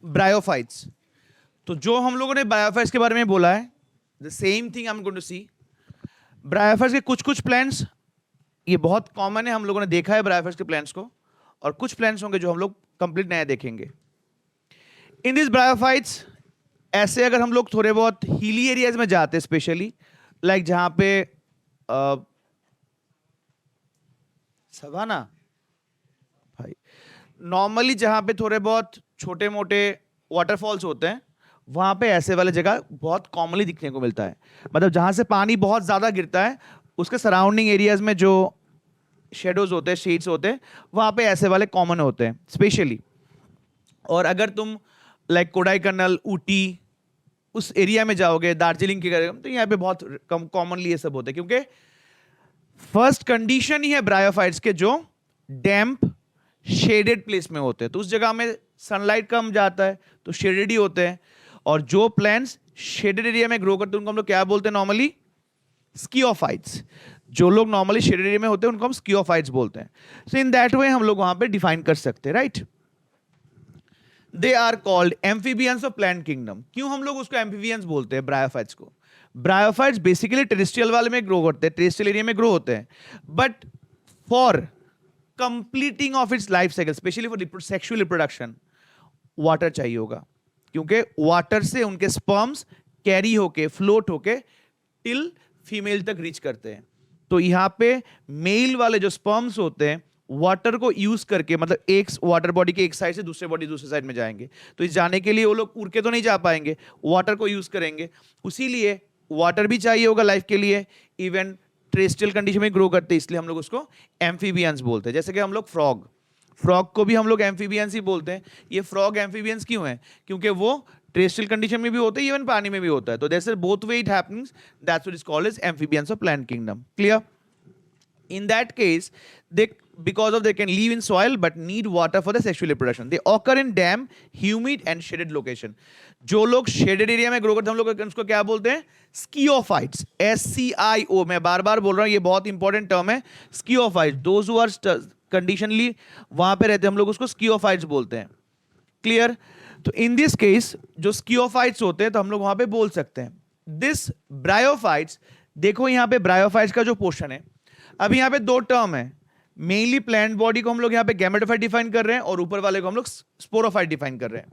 Bryophytes. तो जो हम लोगों ने ब्रायोफाइट्स के बारे में बोला है, the same thing I am going to see. Bryophytes के कुछ कुछ प्लांट्स, ये बहुत कॉमन है, हम लोगों ने देखा है ब्रायोफाइट्स के प्लांट्स को, और कुछ प्लांट्स होंगे जो हम लोग कंप्लीट नया देखेंगे। इन दिस ब्रायोफाइट्स, ऐसे अगर हम लोग थोड़े बहुत हिली एरियाज में जाते हैं, स्पेशली लाइक जहां पे सवाना भाई, नॉर्मली जहां पे थोड़े बहुत छोटे मोटे वाटरफॉल्स होते हैं, वहां पे ऐसे वाले जगह बहुत कॉमनली दिखने को मिलता है। मतलब जहां से पानी बहुत ज्यादा गिरता है, उसके सराउंडिंग एरियाज में जो शेडोज होते हैं, शेड्स होते हैं, वहां पे ऐसे वाले कॉमन होते हैं स्पेशली। और अगर तुम लाइक कोडाईकनाल, ऊटी उस एरिया में जाओगे, दार्जिलिंग की, तो यहाँ पे बहुत कॉमनली ये सब होते हैं, क्योंकि फर्स्ट कंडीशन ही है ब्रायोफाइट्स के जो डैम्प शेडेड प्लेस में होते हैं। तो उस जगह में सनलाइट कम जाता है तो शेडेड ही होते हैं। और जो प्लांट्स शेडेड एरिया में ग्रो करते हैं उनको हम लोग क्या बोलते हैं नॉर्मली? स्कियोफाइट्स। जो लोग नॉर्मली शेडेड एरिया में होते हैं उनको हम स्कियोफाइट्स बोलते हैं। सो इन दैट वे हम लोग वहां पे डिफाइन कर सकते हैं, right? They are called amphibians of plant kingdom. क्यों हम लोग उसको एम्फीबियंस बोलते हैं ब्रायोफाइट्स को? ब्रायोफाइट्स बेसिकली टेरेस्ट्रियल वाले में ग्रो करते हैं, टेरेस्ट्रियल एरिया में ग्रो होते हैं, but for completing of its life cycle, specially for sexual reproduction, water चाहिए होगा, क्योंकि वाटर से उनके स्पर्म्स कैरी होके, फ्लोट होके टिल फीमेल तक रीच करते हैं। तो यहां पे मेल वाले जो स्पर्म्स होते हैं, वाटर को यूज करके, मतलब एक वाटर बॉडी के एक साइड से दूसरे बॉडी दूसरे साइड में जाएंगे, तो इस जाने के लिए वो लोग उड़ के तो नहीं जा पाएंगे, वाटर को यूज करेंगे। उसीलिए वाटर भी चाहिए होगा लाइफ के लिए, इवन टेरेस्ट्रियल कंडीशन में ग्रो करते हैं, इसलिए हम लोग उसको एम्फीबियंस बोलते हैं। जैसे कि हम लोग फ्रॉग को भी हम लोग एम्फीबियंस ही बोलते हैं। ये फ्रॉग एम्फीबियंस क्यों है? क्योंकि वो टेरेस्ट्रियल कंडीशन में भी होता है, इवन पानी में भी होता है। तो that's both way it happens, that's what is called as amphibians of plant kingdom. Clear? In that case, because of they can live in soil but need water for the sexual reproduction. They occur in damp, humid and shaded location. जो लोग shaded area में grow करते हैं, हम लोग उसको क्या बोलते हैं? Sciophytes. SCIO. मैं बार बार बोल रहा हूँ, ये बहुत इंपॉर्टेंट टर्म है, Sciophytes. Those who are conditionally वहां पे रहते हैं, हम लोग उसको Sciophytes बोलते हैं। क्लियर? तो इन दिस केस जो Sciophytes होते हैं, तो हम लोग वहां पे बोल सकते हैं दिस ब्रायोफाइट्स। देखो यहाँ पे ब्रायोफाइट्स का जो पोर्शन है, अब यहाँ पे दो टर्म है। मेनली प्लांट बॉडी को हम लोग यहाँ पे गैमेटोफाइट डिफाइन कर रहे हैं, और ऊपर वाले को हम लोग स्पोरोफाइट डिफाइन कर रहे हैं।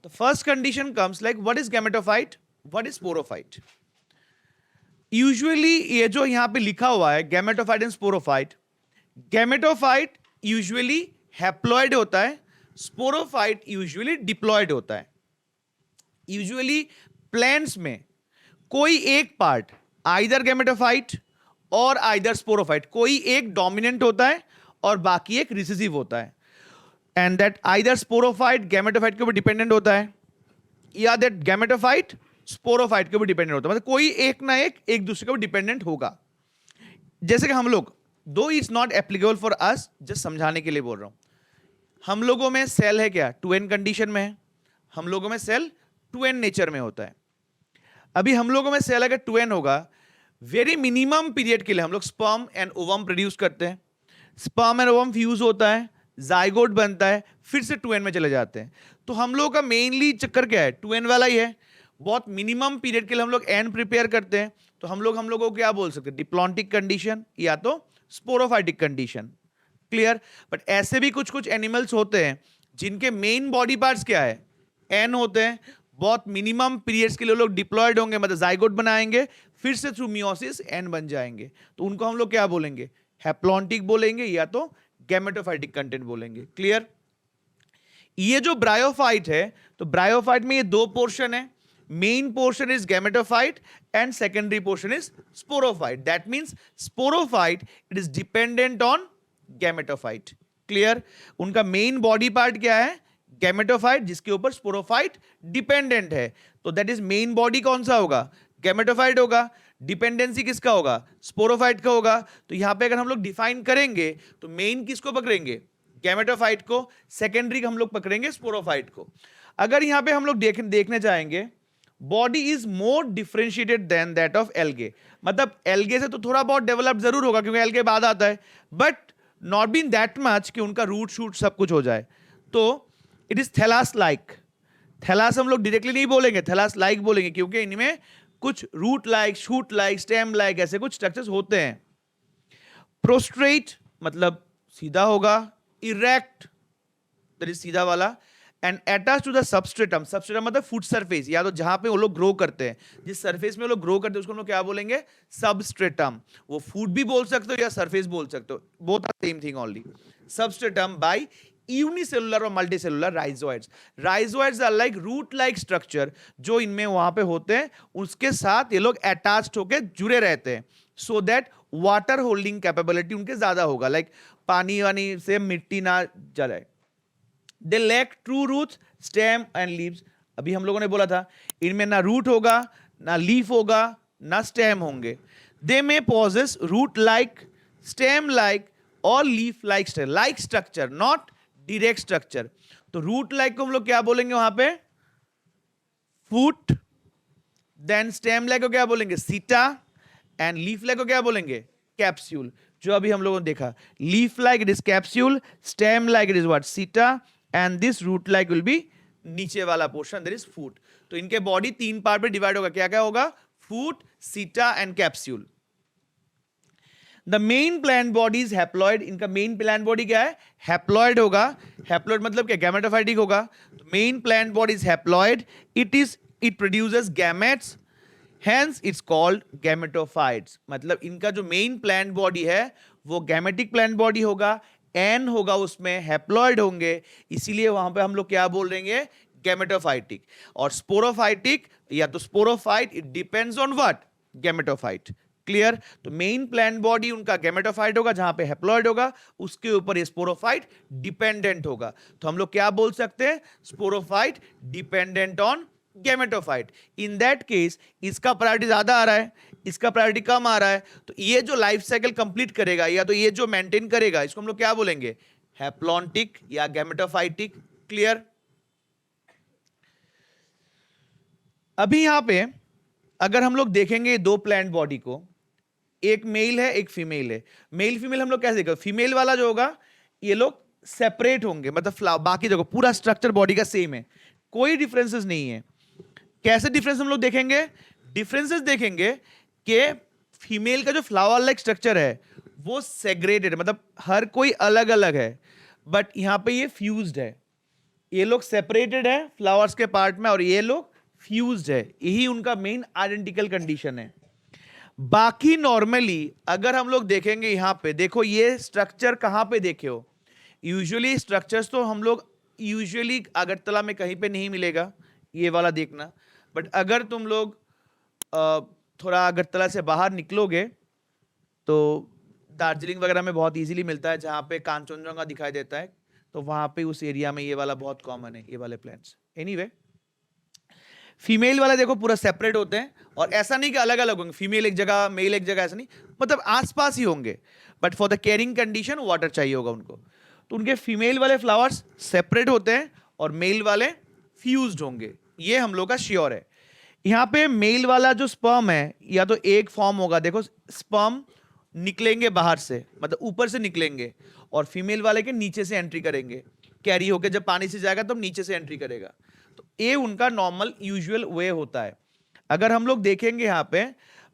तो first condition comes like, what is gametophyte, what is sporophyte? Usually ये जो यहाँ पे लिखा हुआ है gametophyte and sporophyte, gametophyte usually haploid होता है, स्पोरोफाइट यूजुअली डिप्लॉयड होता है। यूजुअली प्लांट्स में कोई एक पार्ट, आइदर गैमेटोफाइट और आइदर स्पोरोफाइट, कोई एक डोमिनेंट होता है और बाकी एक रिसेसिव होता है। And that either sporophyte gametophyte के ऊपर डिपेंडेंट होता है, या दैट गैमेटोफाइट स्पोरोफाइट के ऊपर डिपेंडेंट होता है। मतलब कोई एक ना एक दूसरे के ऊपर डिपेंडेंट होगा। जैसे कि हम लोग, दो it's not applicable for us, just समझाने के लिए बोल रहा हूं, हम लोगों में सेल है क्या? 2n कंडीशन में है। हम लोगों में सेल 2n नेचर में होता है। अभी हम लोगों में सेल अगर 2n होगा, वेरी मिनिमम पीरियड के लिए हम लोग स्पर्म एंड ओवम प्रोड्यूस करते हैं, स्पर्म एंड ओवम फ्यूज होता है, जाइगोट बनता है, फिर से 2n में चले जाते हैं। तो हम लोगों का मेनली चक्कर क्या है? 2n वाला ही है। बहुत मिनिमम पीरियड के लिए हम लोग n प्रिपेयर करते हैं। तो हम लोगों को क्या बोल सकते हैं? डिप्लॉन्टिक कंडीशन या तो स्पोरोफाइटिक कंडीशन। क्लियर? बट ऐसे भी कुछ कुछ एनिमल्स होते हैं जिनके मेन बॉडी पार्ट्स क्या है? n होते हैं। बहुत मिनिमम पीरियड्स के लिए लोग डिप्लॉयड होंगे, मतलब जाइगोट बनाएंगे, फिर से थ्रू मियोसिस n बन जाएंगे। तो उनको हम लोग क्या बोलेंगे? हैप्लॉन्टिक बोलेंगे या तो गैमेटोफाइटिक कंटेंट बोलेंगे। क्लियर? ये जो ब्रायोफाइट है, तो ब्रायोफाइट में ये दो पोर्शन है। Main portion is gametophyte and secondary portion is sporophyte. That means sporophyte it is dependent on gametophyte. Clear? उनका मेन बॉडी पार्ट क्या है? गैमेटोफाइट, जिसके ऊपर स्पोरोफाइट डिपेंडेंट है। तो दैट इज मेन बॉडी कौन सा होगा? गैमेटोफाइट होगा। डिपेंडेंसी किसका होगा? स्पोरोफाइट का होगा। तो यहां पे अगर हम लोग डिफाइन करेंगे तो मेन किसको पकड़ेंगे? गैमेटोफाइट को। सेकेंडरी हम लोग पकड़ेंगे स्पोरोफाइट को। अगर यहां पे हम लोग देखने जाएंगे, body is more differentiated than that of algae. मतलब एल्गे से तो थोड़ा बहुत डेवलप जरूर होगा, क्योंकि एल्गे बाद आता है, but not been that much कि उनका रूट शूट सब कुछ हो जाए। तो it is thallus like. Thallus हम लोग डायरेक्टली नहीं बोलेंगे, थैलास लाइक बोलेंगे, क्योंकि इनमें कुछ root like, shoot like, stem like ऐसे कुछ स्ट्रक्चर्स होते हैं। प्रोस्ट्रेट मतलब सीधा होगा, इरेक्ट दैट इज सीधा वाला, and attach to the substratum. Substratum मतलब फूड सरफेस, या तो जहां पे वो लोग ग्रो करते हैं, जिस सरफेस में वो लोग ग्रो करते हैं उसको हम लोग क्या बोलेंगे, सबस्ट्रेटम। वो फूड भी बोल सकते हो या सरफेस बोल सकते हो, both are same thing only. Substratum by unicellular और multicellular rhizoids. Rhizoids are like root like structure जो इनमें वहां पे होते हैं, उसके साथ ये लोग अटैच्ड होके जुड़े रहते हैं, so that water holding capability उनके ज्यादा होगा, लाइक पानी वानी से मिट्टी ना जले। They lack true roots, stem and leaves. अभी हम लोगों ने बोला था इनमें ना रूट होगा, ना लीफ होगा, ना स्टेम होंगे। They may possess root like, stem like और leaf like structure, not direct structure. तो रूट लाइक को हम लोग क्या बोलेंगे वहां पे, फूट। देन स्टेम लाइक को क्या बोलेंगे, सीटा। एंड लीफ लाइक को क्या बोलेंगे, कैप्सूल। जो अभी हम लोगों ने देखा, leaf like it is capsule, stem like it is what, seta, and this root like will be नीचे वाला पोर्शन दैट इज फूट। तो इनके बॉडी 3 पार्ट में डिवाइड होगा, क्या क्या होगा, फूट, सीटा and capsule. The main plant body is haploid. इनका मेन प्लांट बॉडी क्या है, हैप्लॉइड होगा। हैप्लॉइड मतलब क्या, गैमेटोफाइटिक होगा। Main plant body is haploid, it produces gametes, hence it's called gametophytes. मतलब इनका जो मेन प्लांट बॉडी है वो गैमेटिक प्लांट बॉडी होगा, एन होगा उसमें, हैप्लॉइड होंगे, इसीलिए वहां पे हम लोग क्या बोलेंगे, गैमेटोफाइटिक। और स्पोरोफाइटिक या तो sporophyte, it depends on what, gametophyte. Clear. तो मेन प्लांट बॉडी उनका गैमेटोफाइट होगा, जहां पे हैप्लॉइड होगा, उसके ऊपर ये स्पोरोफाइट डिपेंडेंट होगा। तो हम लोग क्या बोल सकते हैं, sporophyte dependent on gametophyte. In that case इसका प्रायोरिटी ज्यादा आ रहा है, इसका प्रायोरिटी कम आ रहा है, तो ये जो लाइफ साइकिल कंप्लीट करेगा या तो ये जो मेंटेन करेगा, इसको हम लोग क्या बोलेंगे, हैप्लॉन्टिक या गैमेटोफाइटिक। क्लियर। अभी यहां पे अगर हम लोग देखेंगे 2 प्लांट बॉडी को, एक मेल है एक फीमेल है। मेल फीमेल हम लोग कैसे देखेंगे, फीमेल वाला जो होगा ये लोग सेपरेट होंगे, मतलब बाकी जगह पूरा स्ट्रक्चर बॉडी का सेम है, कोई डिफरेंसेस नहीं है। कैसे डिफरेंस हम लोग देखेंगे, डिफरेंसेस देखेंगे कि फीमेल का जो फ्लावर लाइक स्ट्रक्चर है वो सेग्रेटेड, मतलब हर कोई अलग अलग है, बट यहां पे ये फ्यूज्ड है। ये लोग सेपरेटेड है फ्लावर्स के पार्ट में और ये लोग फ्यूज्ड है, यही उनका मेन आइडेंटिकल कंडीशन है। बाकी नॉर्मली अगर हम लोग देखेंगे, यहां पे देखो ये स्ट्रक्चर कहां पे देखे हो, यूजुअली स्ट्रक्चर्स तो हम लोग यूजुअली अगरतला में कहीं पे नहीं मिलेगा, ये वाला देखना। बट अगर तुम लोग थोड़ा अगरतला से बाहर निकलोगे तो दार्जिलिंग वगैरह में बहुत इजीली मिलता है, जहाँ पे कांचनजंगा दिखाई देता है, तो वहाँ पे उस एरिया में ये वाला बहुत कॉमन है, ये वाले प्लांट्स। एनीवे, फीमेल वाला देखो पूरा सेपरेट होते हैं, और ऐसा नहीं कि अलग अलग होंगे, फीमेल एक जगह मेल एक जगह, ऐसा नहीं, मतलब आसपास ही होंगे, but for the caring condition water चाहिए होगा उनको। तो उनके फीमेल वाले फ्लावर्स सेपरेट होते हैं और मेल वाले फ्यूज्ड होंगे, ये हम लोग का श्योर है। यहाँ पे मेल वाला जो स्पर्म है या तो एक फॉर्म होगा, देखो स्पर्म निकलेंगे बाहर से, मतलब ऊपर से निकलेंगे, और फीमेल वाले के नीचे से एंट्री करेंगे, कैरी होके जब पानी से जाएगा तब नीचे से एंट्री करेगा। तो ये उनका नॉर्मल यूजुअल वे होता है। अगर हम लोग देखेंगे यहाँ पे,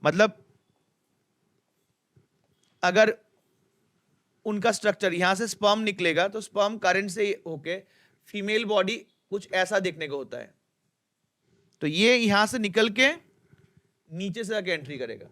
मतलब अगर उनका स्ट्रक्चर यहां से स्पर्म निकलेगा तो स्पर्म करंट से होके फीमेल बॉडी कुछ ऐसा देखने को होता है, तो ये यहां से निकल के नीचे से आके एंट्री करेगा।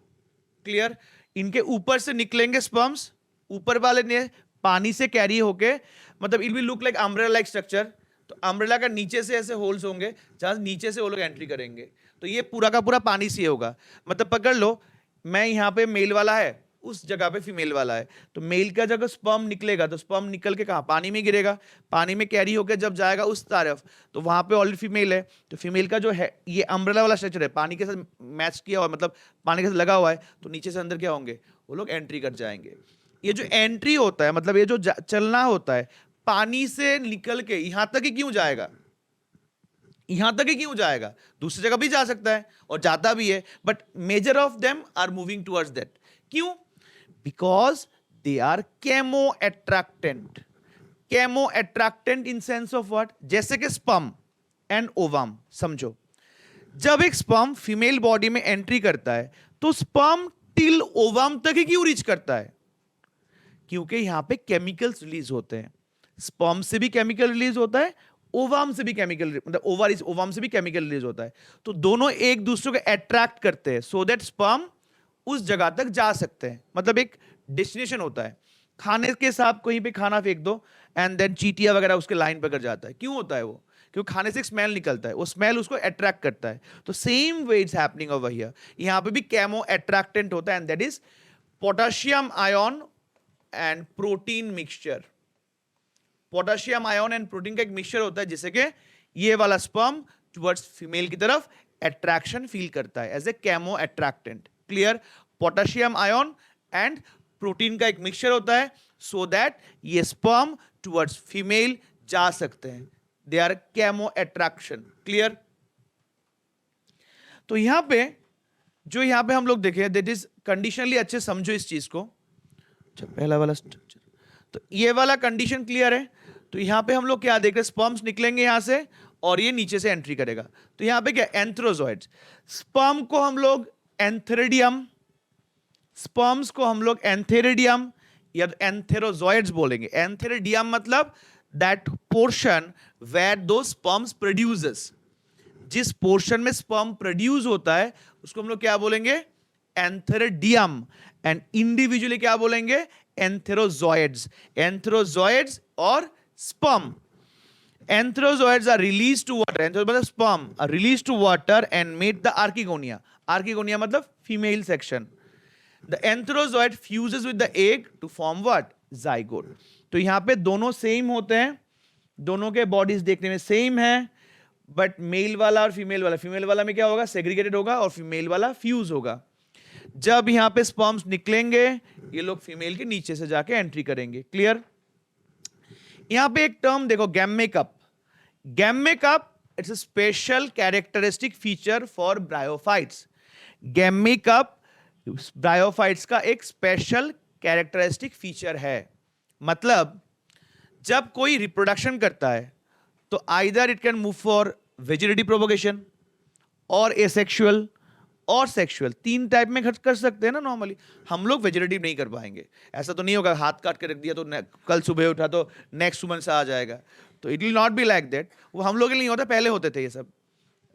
क्लियर। इनके ऊपर से निकलेंगे स्पर्म्स, ऊपर वाले ने पानी से कैरी होके, मतलब it will look like umbrella like structure, तो अम्ब्रेला का नीचे से ऐसे होल्स होंगे जहां नीचे से वो लोग एंट्री करेंगे, तो ये पूरा का पूरा पानी से होगा। मतलब पकड़ लो, मैं यहाँ पे मेल वाला है, उस जगह पे फीमेल वाला है, तो मेल का जगह स्पर्म निकलेगा तो स्पर्म निकल के कहाँ, पानी में गिरेगा, पानी में कैरी होकर जब जाएगा उस तरफ, तो वहां पे ऑलरेडी फीमेल है, तो फीमेल का जो है ये अम्ब्रेला वाला स्ट्रक्चर है, पानी के साथ मैच किया हुआ, मतलब पानी के साथ लगा हुआ है, तो नीचे से अंदर क्या होंगे, वो लोग एंट्री कर जाएंगे। ये जो एंट्री होता है, मतलब ये जो चलना होता है, पानी से निकल के यहां तक ही क्यों जाएगा, यहां तक ही क्यों जाएगा, दूसरी जगह भी जा सकता है और जाता भी है, but major of them are moving towards that. क्यों? Because they are chemo attractant. Chemo attractant in sense of what, जैसे कि स्पर्म एंड ओवम। समझो, जब एक स्पर्म फीमेल बॉडी में एंट्री करता है तो स्पर्म टिल ओवम तक ही क्यों रीच करता है? क्योंकि यहां पे केमिकल्स रिलीज होते हैं। स्पर्म से भी केमिकल रिलीज होता है, ओवम से भी केमिकल, मतलब ओवम से भी केमिकल रिलीज होता है। तो दोनों एक दूसरे को अट्रैक्ट करते हैं सो दैट स्पर्म उस जगह तक जा सकते हैं। मतलब एक डेस्टिनेशन होता है। खाने के साथ कहीं पे खाना फेंक दो एंड देन चींटियां वगैरह उसके लाइन पकड़ जाता है। क्यों होता है वो? क्योंकि खाने से एक स्मेल निकलता है, वो स्मेल उसको अट्रैक्ट करता है। तो same way it's happening over here. यहां पे भी केमो अट्रैक्टेंट होता है and that is potassium ion and protein mixture. Potassium ion and protein का एक मिक्सचर होता है जिससे कि ये वाला स्पर्म टुवर्ड्स फीमेल की तरफ अट्रैक्शन फील करता है as a chemo attractant. Clear? Potassium ion and protein का एक मिक्सचर होता है सो दैट ये स्पर्म टुवर्ड्स फीमेल जा सकते हैं। They are chemo attraction. Clear? तो यहां पे हम लोग देखें दैट इज कंडीशनली, अच्छे समझो इस चीज को। पहला वाला स्ट्रक्चर, तो ये वाला कंडीशन क्लियर है। तो यहां पे हम लोग क्या देख रहे हैं, स्पर्म्स निकलेंगे यहां से और ये नीचे से एंट्री करेगा। तो यहां पे क्या, एंथ्रोजॉइड्स। स्पर्म को हम लोग एंथेरिडियम, स्पर्म्स को हम लोग एंथेरिडियम या एंथेरोजॉइड्स बोलेंगे। एंथेरिडियम मतलब दैट पोर्शन वेयर दो स्पर्म्स प्रोड्यूसेस, जिस पोर्शन में स्पर्म प्रोड्यूस होता है उसको हम लोग क्या बोलेंगे, एंथेरिडियम। एंड इंडिविजुअली क्या बोलेंगे, एंथेरोजॉइड्स। एंथेरोजॉइड्स और sperm. Antherozoids are released to water. Antherozoids मतलब sperm are released to water and made the archegonia. Archegonia मतलब female section. The antherozoid fuses with the egg to form what? Zygote. तो यहाँ पे दोनों same होते हैं, दोनों के बॉडीज देखने में सेम है, बट मेल वाला और फीमेल वाला में क्या होगा, सेग्रीगेटेड होगा, और फीमेल वाला फ्यूज होगा। जब यहाँ पे स्पर्म्स निकलेंगे ये लोग फीमेल के नीचे से जाके एंट्री करेंगे। क्लियर? यहाँ पे एक टर्म देखो, gemma cup. Gemma cup it's a special characteristic feature for bryophytes. Gemma cup bryophytes का एक स्पेशल कैरेक्टरिस्टिक फीचर है। मतलब जब कोई रिप्रोडक्शन करता है तो either it can move for vegetative propagation और एसेक्सुअल और सेक्सुअल, तीन टाइप में कर सकते हैं ना नॉर्मली। हम लोग वेजिटेटिव नहीं कर पाएंगे, ऐसा तो नहीं होगा हाथ काट के रख दिया तो कल सुबह उठा तो नेक्स्ट वुमन से आ जाएगा। तो it will not be like that. वो हम लोग के लिए नहीं होता, पहले होते थे ये सब।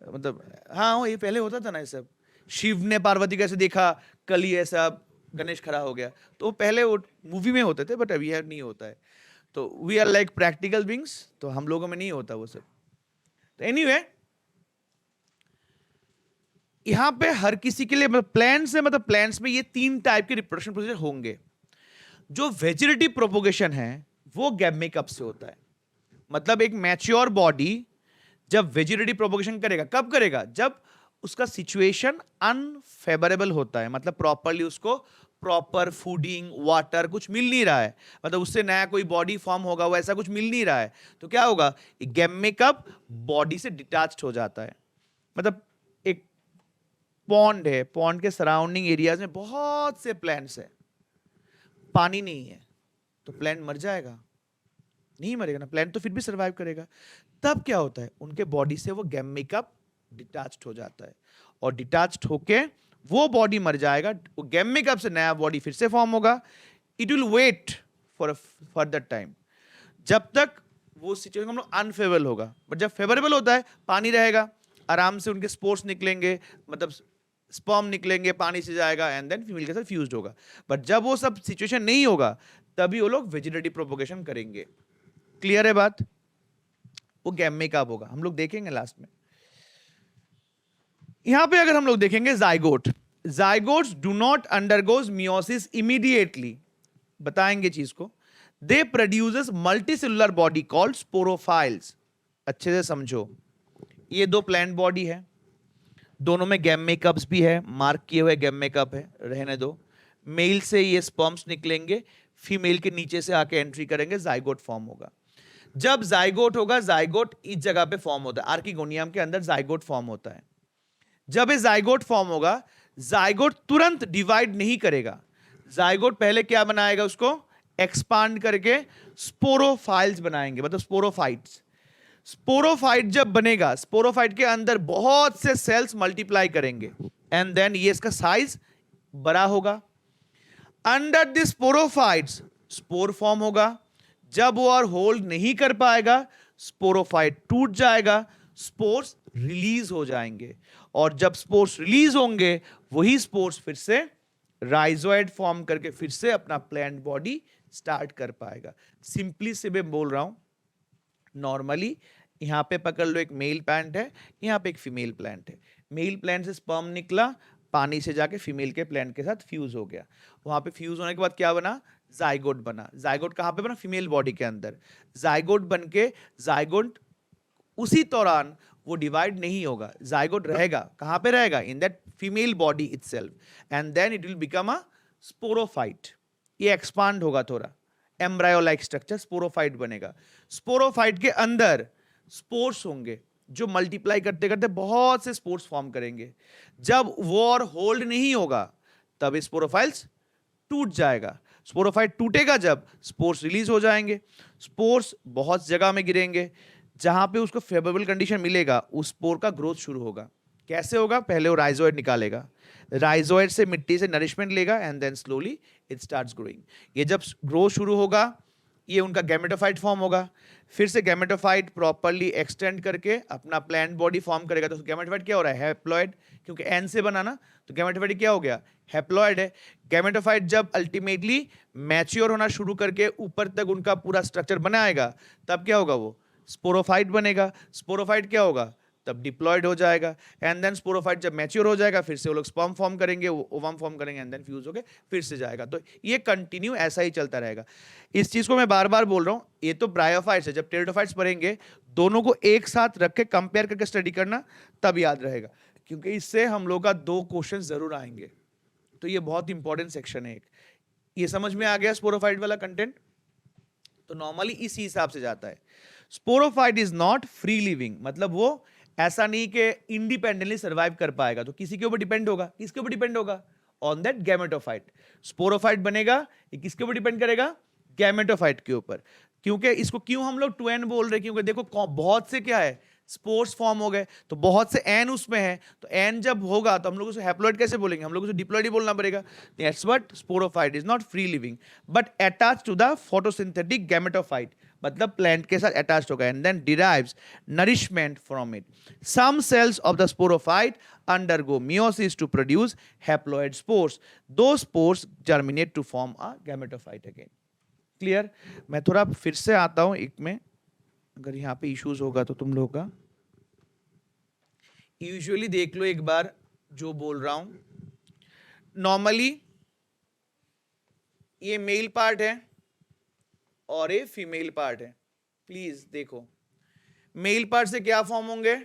मतलब हाँ, ये पहले होता था ना ये सब। शिव ने पार्वती कैसे देखा, कल ही ऐसा गणेश खड़ा हो गया, तो पहले वो मूवी में होते थे, बट अभी यार नहीं होता है। तो we are like practical beings, तो हम लोगों में नहीं होता वो सब। तो एनीवे यहां पे हर किसी के लिए, मतलब प्लांट्स है, मतलब प्लांट्स में ये तीन टाइप के रिप्रोडक्शन प्रोसीजर होंगे। जो वेजिटेटिव प्रोपोगेशन है वो गैमेकअप से होता है। मतलब एक मैच्योर बॉडी जब वेजिटेटिव प्रोपोगेशन करेगा, कब करेगा, जब उसका सिचुएशन अनफेवरेबल होता है, मतलब प्रॉपरली उसको प्रॉपर फूडिंग, वाटर कुछ मिल नहीं रहा है, मतलब उससे नया कोई बॉडी फॉर्म होगा वो ऐसा कुछ मिल नहीं रहा है, तो क्या होगा, गैमेकअप बॉडी से डिटैच्ड हो जाता है। मतलब एक पॉन्ड है, पॉन्ड के सराउंडिंग एरियाज में बहुत से प्लांट्स है, पानी नहीं है तो प्लांट मर जाएगा? नहीं मरेगा ना, प्लांट तो फिर भी सरवाइव करेगा। तब क्या होता है, उनके बॉडी से वो गैमेकअप डिटैच्ड हो जाता है, और डिटैच्ड होके वो बॉडी मर जाएगा, वो गैमेकअप से नया बॉडी फिर से फॉर्म होगा। It will wait for further time, जब तक वो सिचुएशन हम लोग अनफेवरेबल होगा। बट जब फेवरेबल होता है, पानी रहेगा, आराम से उनके स्पोर्स निकलेंगे, मतलब स्पर्म निकलेंगे, पानी से जाएगा एंड देन फीमेल के साथ फ्यूज्ड होगा। बट जब वो सब सिचुएशन नहीं होगा तभी वो लोग वेजिटेटिव प्रोपोगेशन करेंगे। क्लियर है बात? वो गैमेकअप होगा, हम लोग देखेंगे लास्ट में। यहां पे अगर हम लोग देखेंगे zygote, zygotes do not undergoes meiosis immediately, बताएंगे चीज को। They produces multicellular body called sporophylls. अच्छे से समझो, ये दो प्लांट बॉडी है, दोनों में गैमेकअप्स भी है, मार्क किए हुए गैमेकअप है, रहने दो। मेल से ये स्पर्म्स निकलेंगे, फीमेल के नीचे से आके एंट्री करेंगे, जाइगोट फॉर्म होगा। जब जाइगोट होगा, जाइगोट इस जगह पे फॉर्म होता है, आर्किगोनियम के अंदर जाइगोट फॉर्म होता है। जब ये जाइगोट फॉर्म होगा, जाइगोट तुरंत डिवाइड नहीं करेगा, जाइगोट पहले क्या बनाएगा, उसको एक्सपांड करके स्पोरोफाइल्स बनाएंगे, मतलब स्पोरोफाइट्स। स्पोरोफाइट जब बनेगा, स्पोरोफाइट के अंदर बहुत से सेल्स मल्टीप्लाई करेंगे एंड देन ये इसका साइज बड़ा होगा। Under this sporophytes spore form होगा। जब वो और होल्ड नहीं कर पाएगा, स्पोरोफाइट टूट जाएगा, स्पोर्स रिलीज हो जाएंगे, और जब स्पोर्स रिलीज होंगे वही स्पोर्स फिर से राइजोइड फॉर्म करके फिर से अपना प्लांट बॉडी स्टार्ट कर पाएगा। सिंपली से मैं बोल रहा हूं, नॉर्मली यहां पे पकड़ लो, एक मेल प्लांट है, यहां पे एक फीमेल प्लांट है। मेल प्लांट से स्पर्म निकला, पानी से जाके फीमेल के प्लांट के साथ फ्यूज हो गया। वहां पे फ्यूज होने के बाद क्या बना? जाइगोट बना। जाइगोट कहां पे बना? फीमेल बॉडी के अंदर। जाइगोट बन के, जाइगोट उसी दौरान वो डिवाइड नहीं होगा, जाइगोट रहेगा। कहां पे रहेगा? In that female body itself, and then it will become a sporophyte. ये एक्सपांड होगा थोड़ा, एम्ब्रायो लाइक स्ट्रक्चर, स्पोरोफाइट बनेगा। स्पोरोफाइट के अंदर स्पोर्स होंगे जो मल्टीप्लाई करते करते बहुत से स्पोर्स फॉर्म करेंगे। जब वो और होल्ड नहीं होगा तब स्पोरोफाइल्स टूट जाएगा। स्पोरोफाइट टूटेगा जब, स्पोर्स रिलीज हो जाएंगे। स्पोर्स बहुत जगह में गिरेंगे, जहां पे उसको फेवरेबल कंडीशन मिलेगा उस स्पोर का ग्रोथ शुरू होगा। कैसे होगा? पहले वो राइजोइड निकालेगा, राइजोइड से मिट्टी से नरिशमेंट लेगा and then slowly it starts growing. ये जब ग्रो शुरू होगा, ये उनका गैमेटोफाइट फॉर्म होगा। फिर से गैमेटोफाइट प्रॉपर्ली एक्सटेंड करके अपना प्लांट बॉडी फॉर्म करेगा। तो गैमेटोफाइट क्या हो रहा है? हैप्लॉइड, क्योंकि एन से बना ना, तो गैमेटोफाइट क्या हो गया? हैप्लॉइड है। गैमेटोफाइट जब अल्टीमेटली मैच्योर होना शुरू करके ऊपर तक उनका पूरा स्ट्रक्चर बनाएगा, तब क्या होगा? वो स्पोरोफाइट बनेगा। स्पोरोफाइट क्या होगा? तब डिप्लॉयड हो जाएगा, एंड देन स्पोरोफाइट जब मैच्योर हो जाएगा फिर से वो लोग स्पर्म फॉर्म करेंगे, ओवम फॉर्म करेंगे, एंड देन फ्यूज होके फिर से जाएगा। तो ये कंटिन्यू ऐसा ही चलता रहेगा। इस चीज को मैं बार बार बोल रहा हूं, ये तो ब्रायोफाइट्स है। जब टेरिडोफाइट्स पढ़ेंगे, दोनों को एक साथ रख के कंपेयर करके स्टडी करना, तब याद रहेगा, क्योंकि इससे हम लोग का 2 क्वेश्चन जरूर आएंगे। तो ये बहुत इंपॉर्टेंट सेक्शन है एक। ये समझ में आ गया स्पोरोफाइट वाला कंटेंट? तो नॉर्मली इसी हिसाब से जाता है। Sporophyte is not free living, मतलब वो ऐसा नहीं कि इंडिपेंडेंटली सर्वाइव कर पाएगा, तो किसी के ऊपर डिपेंड होगा। किसके ऊपर डिपेंड होगा? On that gametophyte. स्पोरोफाइट बनेगा, ये किसके ऊपर डिपेंड करेगा? गैमेटोफाइट के ऊपर। क्योंकि इसको क्यों हम लोग 2n बोल रहे हैं? क्योंकि देखो बहुत से क्या है, स्पोर्स फॉर्म हो गए, तो बहुत से एन उसमें है, तो एन जब होगा तो हम लोग उसे हैप्लॉइड कैसे बोलेंगे? हम लोग उसे डिप्लॉइड ही बोलना पड़ेगा। That's what sporophyte is not free living but attach to the photosynthetic gametophyte, मतलब प्लांट के साथ अटैच्ड होगा, and then derives nourishment from it. Some cells of the sporophyte undergo meiosis to produce haploid spores. Those spores germinate to form a gametophyte again. Clear? मैं थोड़ा फिर से आता हूं एक में, अगर यहां पे इश्यूज होगा तो तुम लोगों का यूजुअली देख लो एक बार जो बोल रहा हूं। नॉर्मली ये मेल पार्ट है और ये फीमेल पार्ट है। प्लीज देखो, मेल पार्ट से क्या फॉर्म होंगे?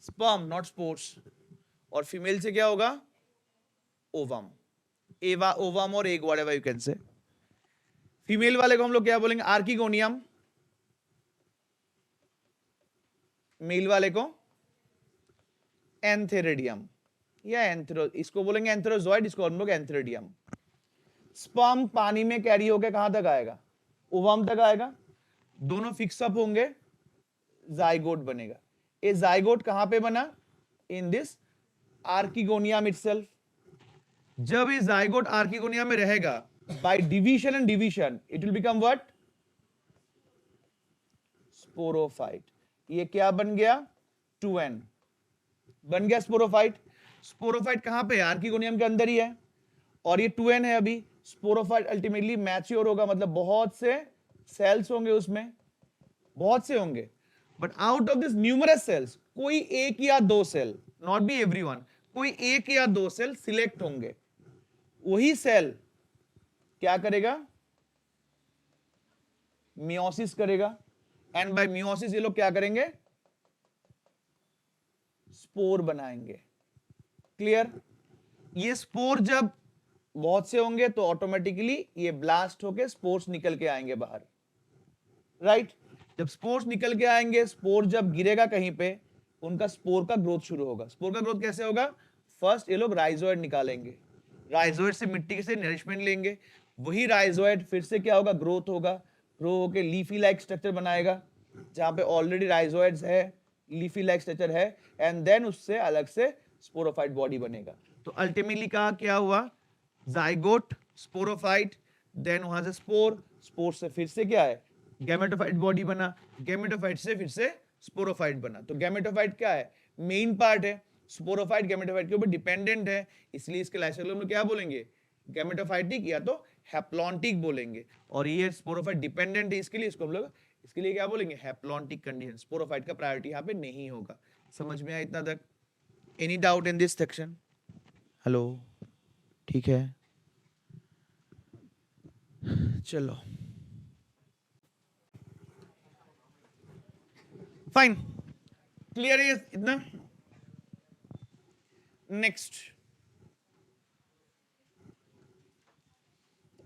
Sperm, not spores. और फीमेल से क्या होगा? ओवम, एवा, ओवम और egg, whatever you can say. Female वाले को हम लोग क्या बोलेंगे? आर्किगोनियम। मेल वाले को एंथेरिडियम या एंथेरो, इसको बोलेंगे एंथेरोजॉइड, इसको हम लोग एंथेरिडियम। स्पर्म पानी में कैरी होकर कहां तक आएगा? ओवम तक आएगा। दोनों फिक्स अप होंगे, जाइगोट बनेगा। ये जाइगोट कहां पे बना? In this archegonium itself. जब ये जाइगोट आर्किगोनियम में रहेगा, by division and division it will become what? Sporophyte. ये क्या बन गया? 2n बन गया स्पोरोफाइट। स्पोरोफाइट कहां पे है? आर्किगोनियम के अंदर ही है, और ये 2n है अभी। स्पोरोफाइट अल्टीमेटली मैच्योर होगा, मतलब बहुत से सेल्स होंगे उसमें, बहुत से होंगे, but out of this numerous cells कोई एक या दो सेल, नॉट बी एवरीवन, कोई एक या दो सेल सिलेक्ट होंगे। वही सेल क्या करेगा? मियोसिस करेगा, एंड बाय मियोसिस ये लोग क्या करेंगे? स्पोर बनाएंगे। क्लियर? ये स्पोर जब बहुत से होंगे तो ऑटोमेटिकली ये ब्लास्ट होके स्पोर्स निकल के आएंगे बाहर, राइट? जब स्पोर्स निकल के आएंगे, स्पोर जब गिरेगा कहीं पे, उनका स्पोर का ग्रोथ शुरू होगा। स्पोर का ग्रोथ कैसे होगा? फर्स्ट ये लोग राइजोइड निकालेंगे, राइजोइड से मिट्टी से नरिशमेंट लेंगे, वही राइजोइड फिर से क्या होगा, ग्रोथ होगा, ग्रो होके लीफी लाइक स्ट्रक्चर बनाएगा जहां पे ऑलरेडी राइजोइड्स है, लीफी लाइक स्ट्रक्चर है, एंड देन उससे अलग से स्पोरोफाइट बॉडी बनेगा। तो अल्टीमेटली कहा क्या हुआ, जाइगोट, स्पोरोफाइट, देन वहां से स्पोर, स्पोर से फिर से क्या है, गैमेटोफाइट बॉडी बना, गैमेटोफाइट से फिर से स्पोरोफाइट बना। तो गैमेटोफाइट क्या है, मेन पार्ट है, स्पोरोफाइट गैमेटोफाइट के ऊपर डिपेंडेंट है, इसलिए इसके लाइफ साइकिल में क्या बोलेंगे, गैमेटोफाइटिक या तो हैप्लॉन्टिक बोलेंगे। और ये स्पोरोफाइट डिपेंडेंट है, इसके लिए इसको हम लोग इसके लिए क्या बोलेंगे, हैप्लॉन्टिक कंडीशन। स्पोरोफाइट का प्रायोरिटी यहाँ पे नहीं होगा। समझ में आया इतना तक? Any doubt in this section? Hello, ठीक है, चलो फाइन, क्लियर है इतना? Next,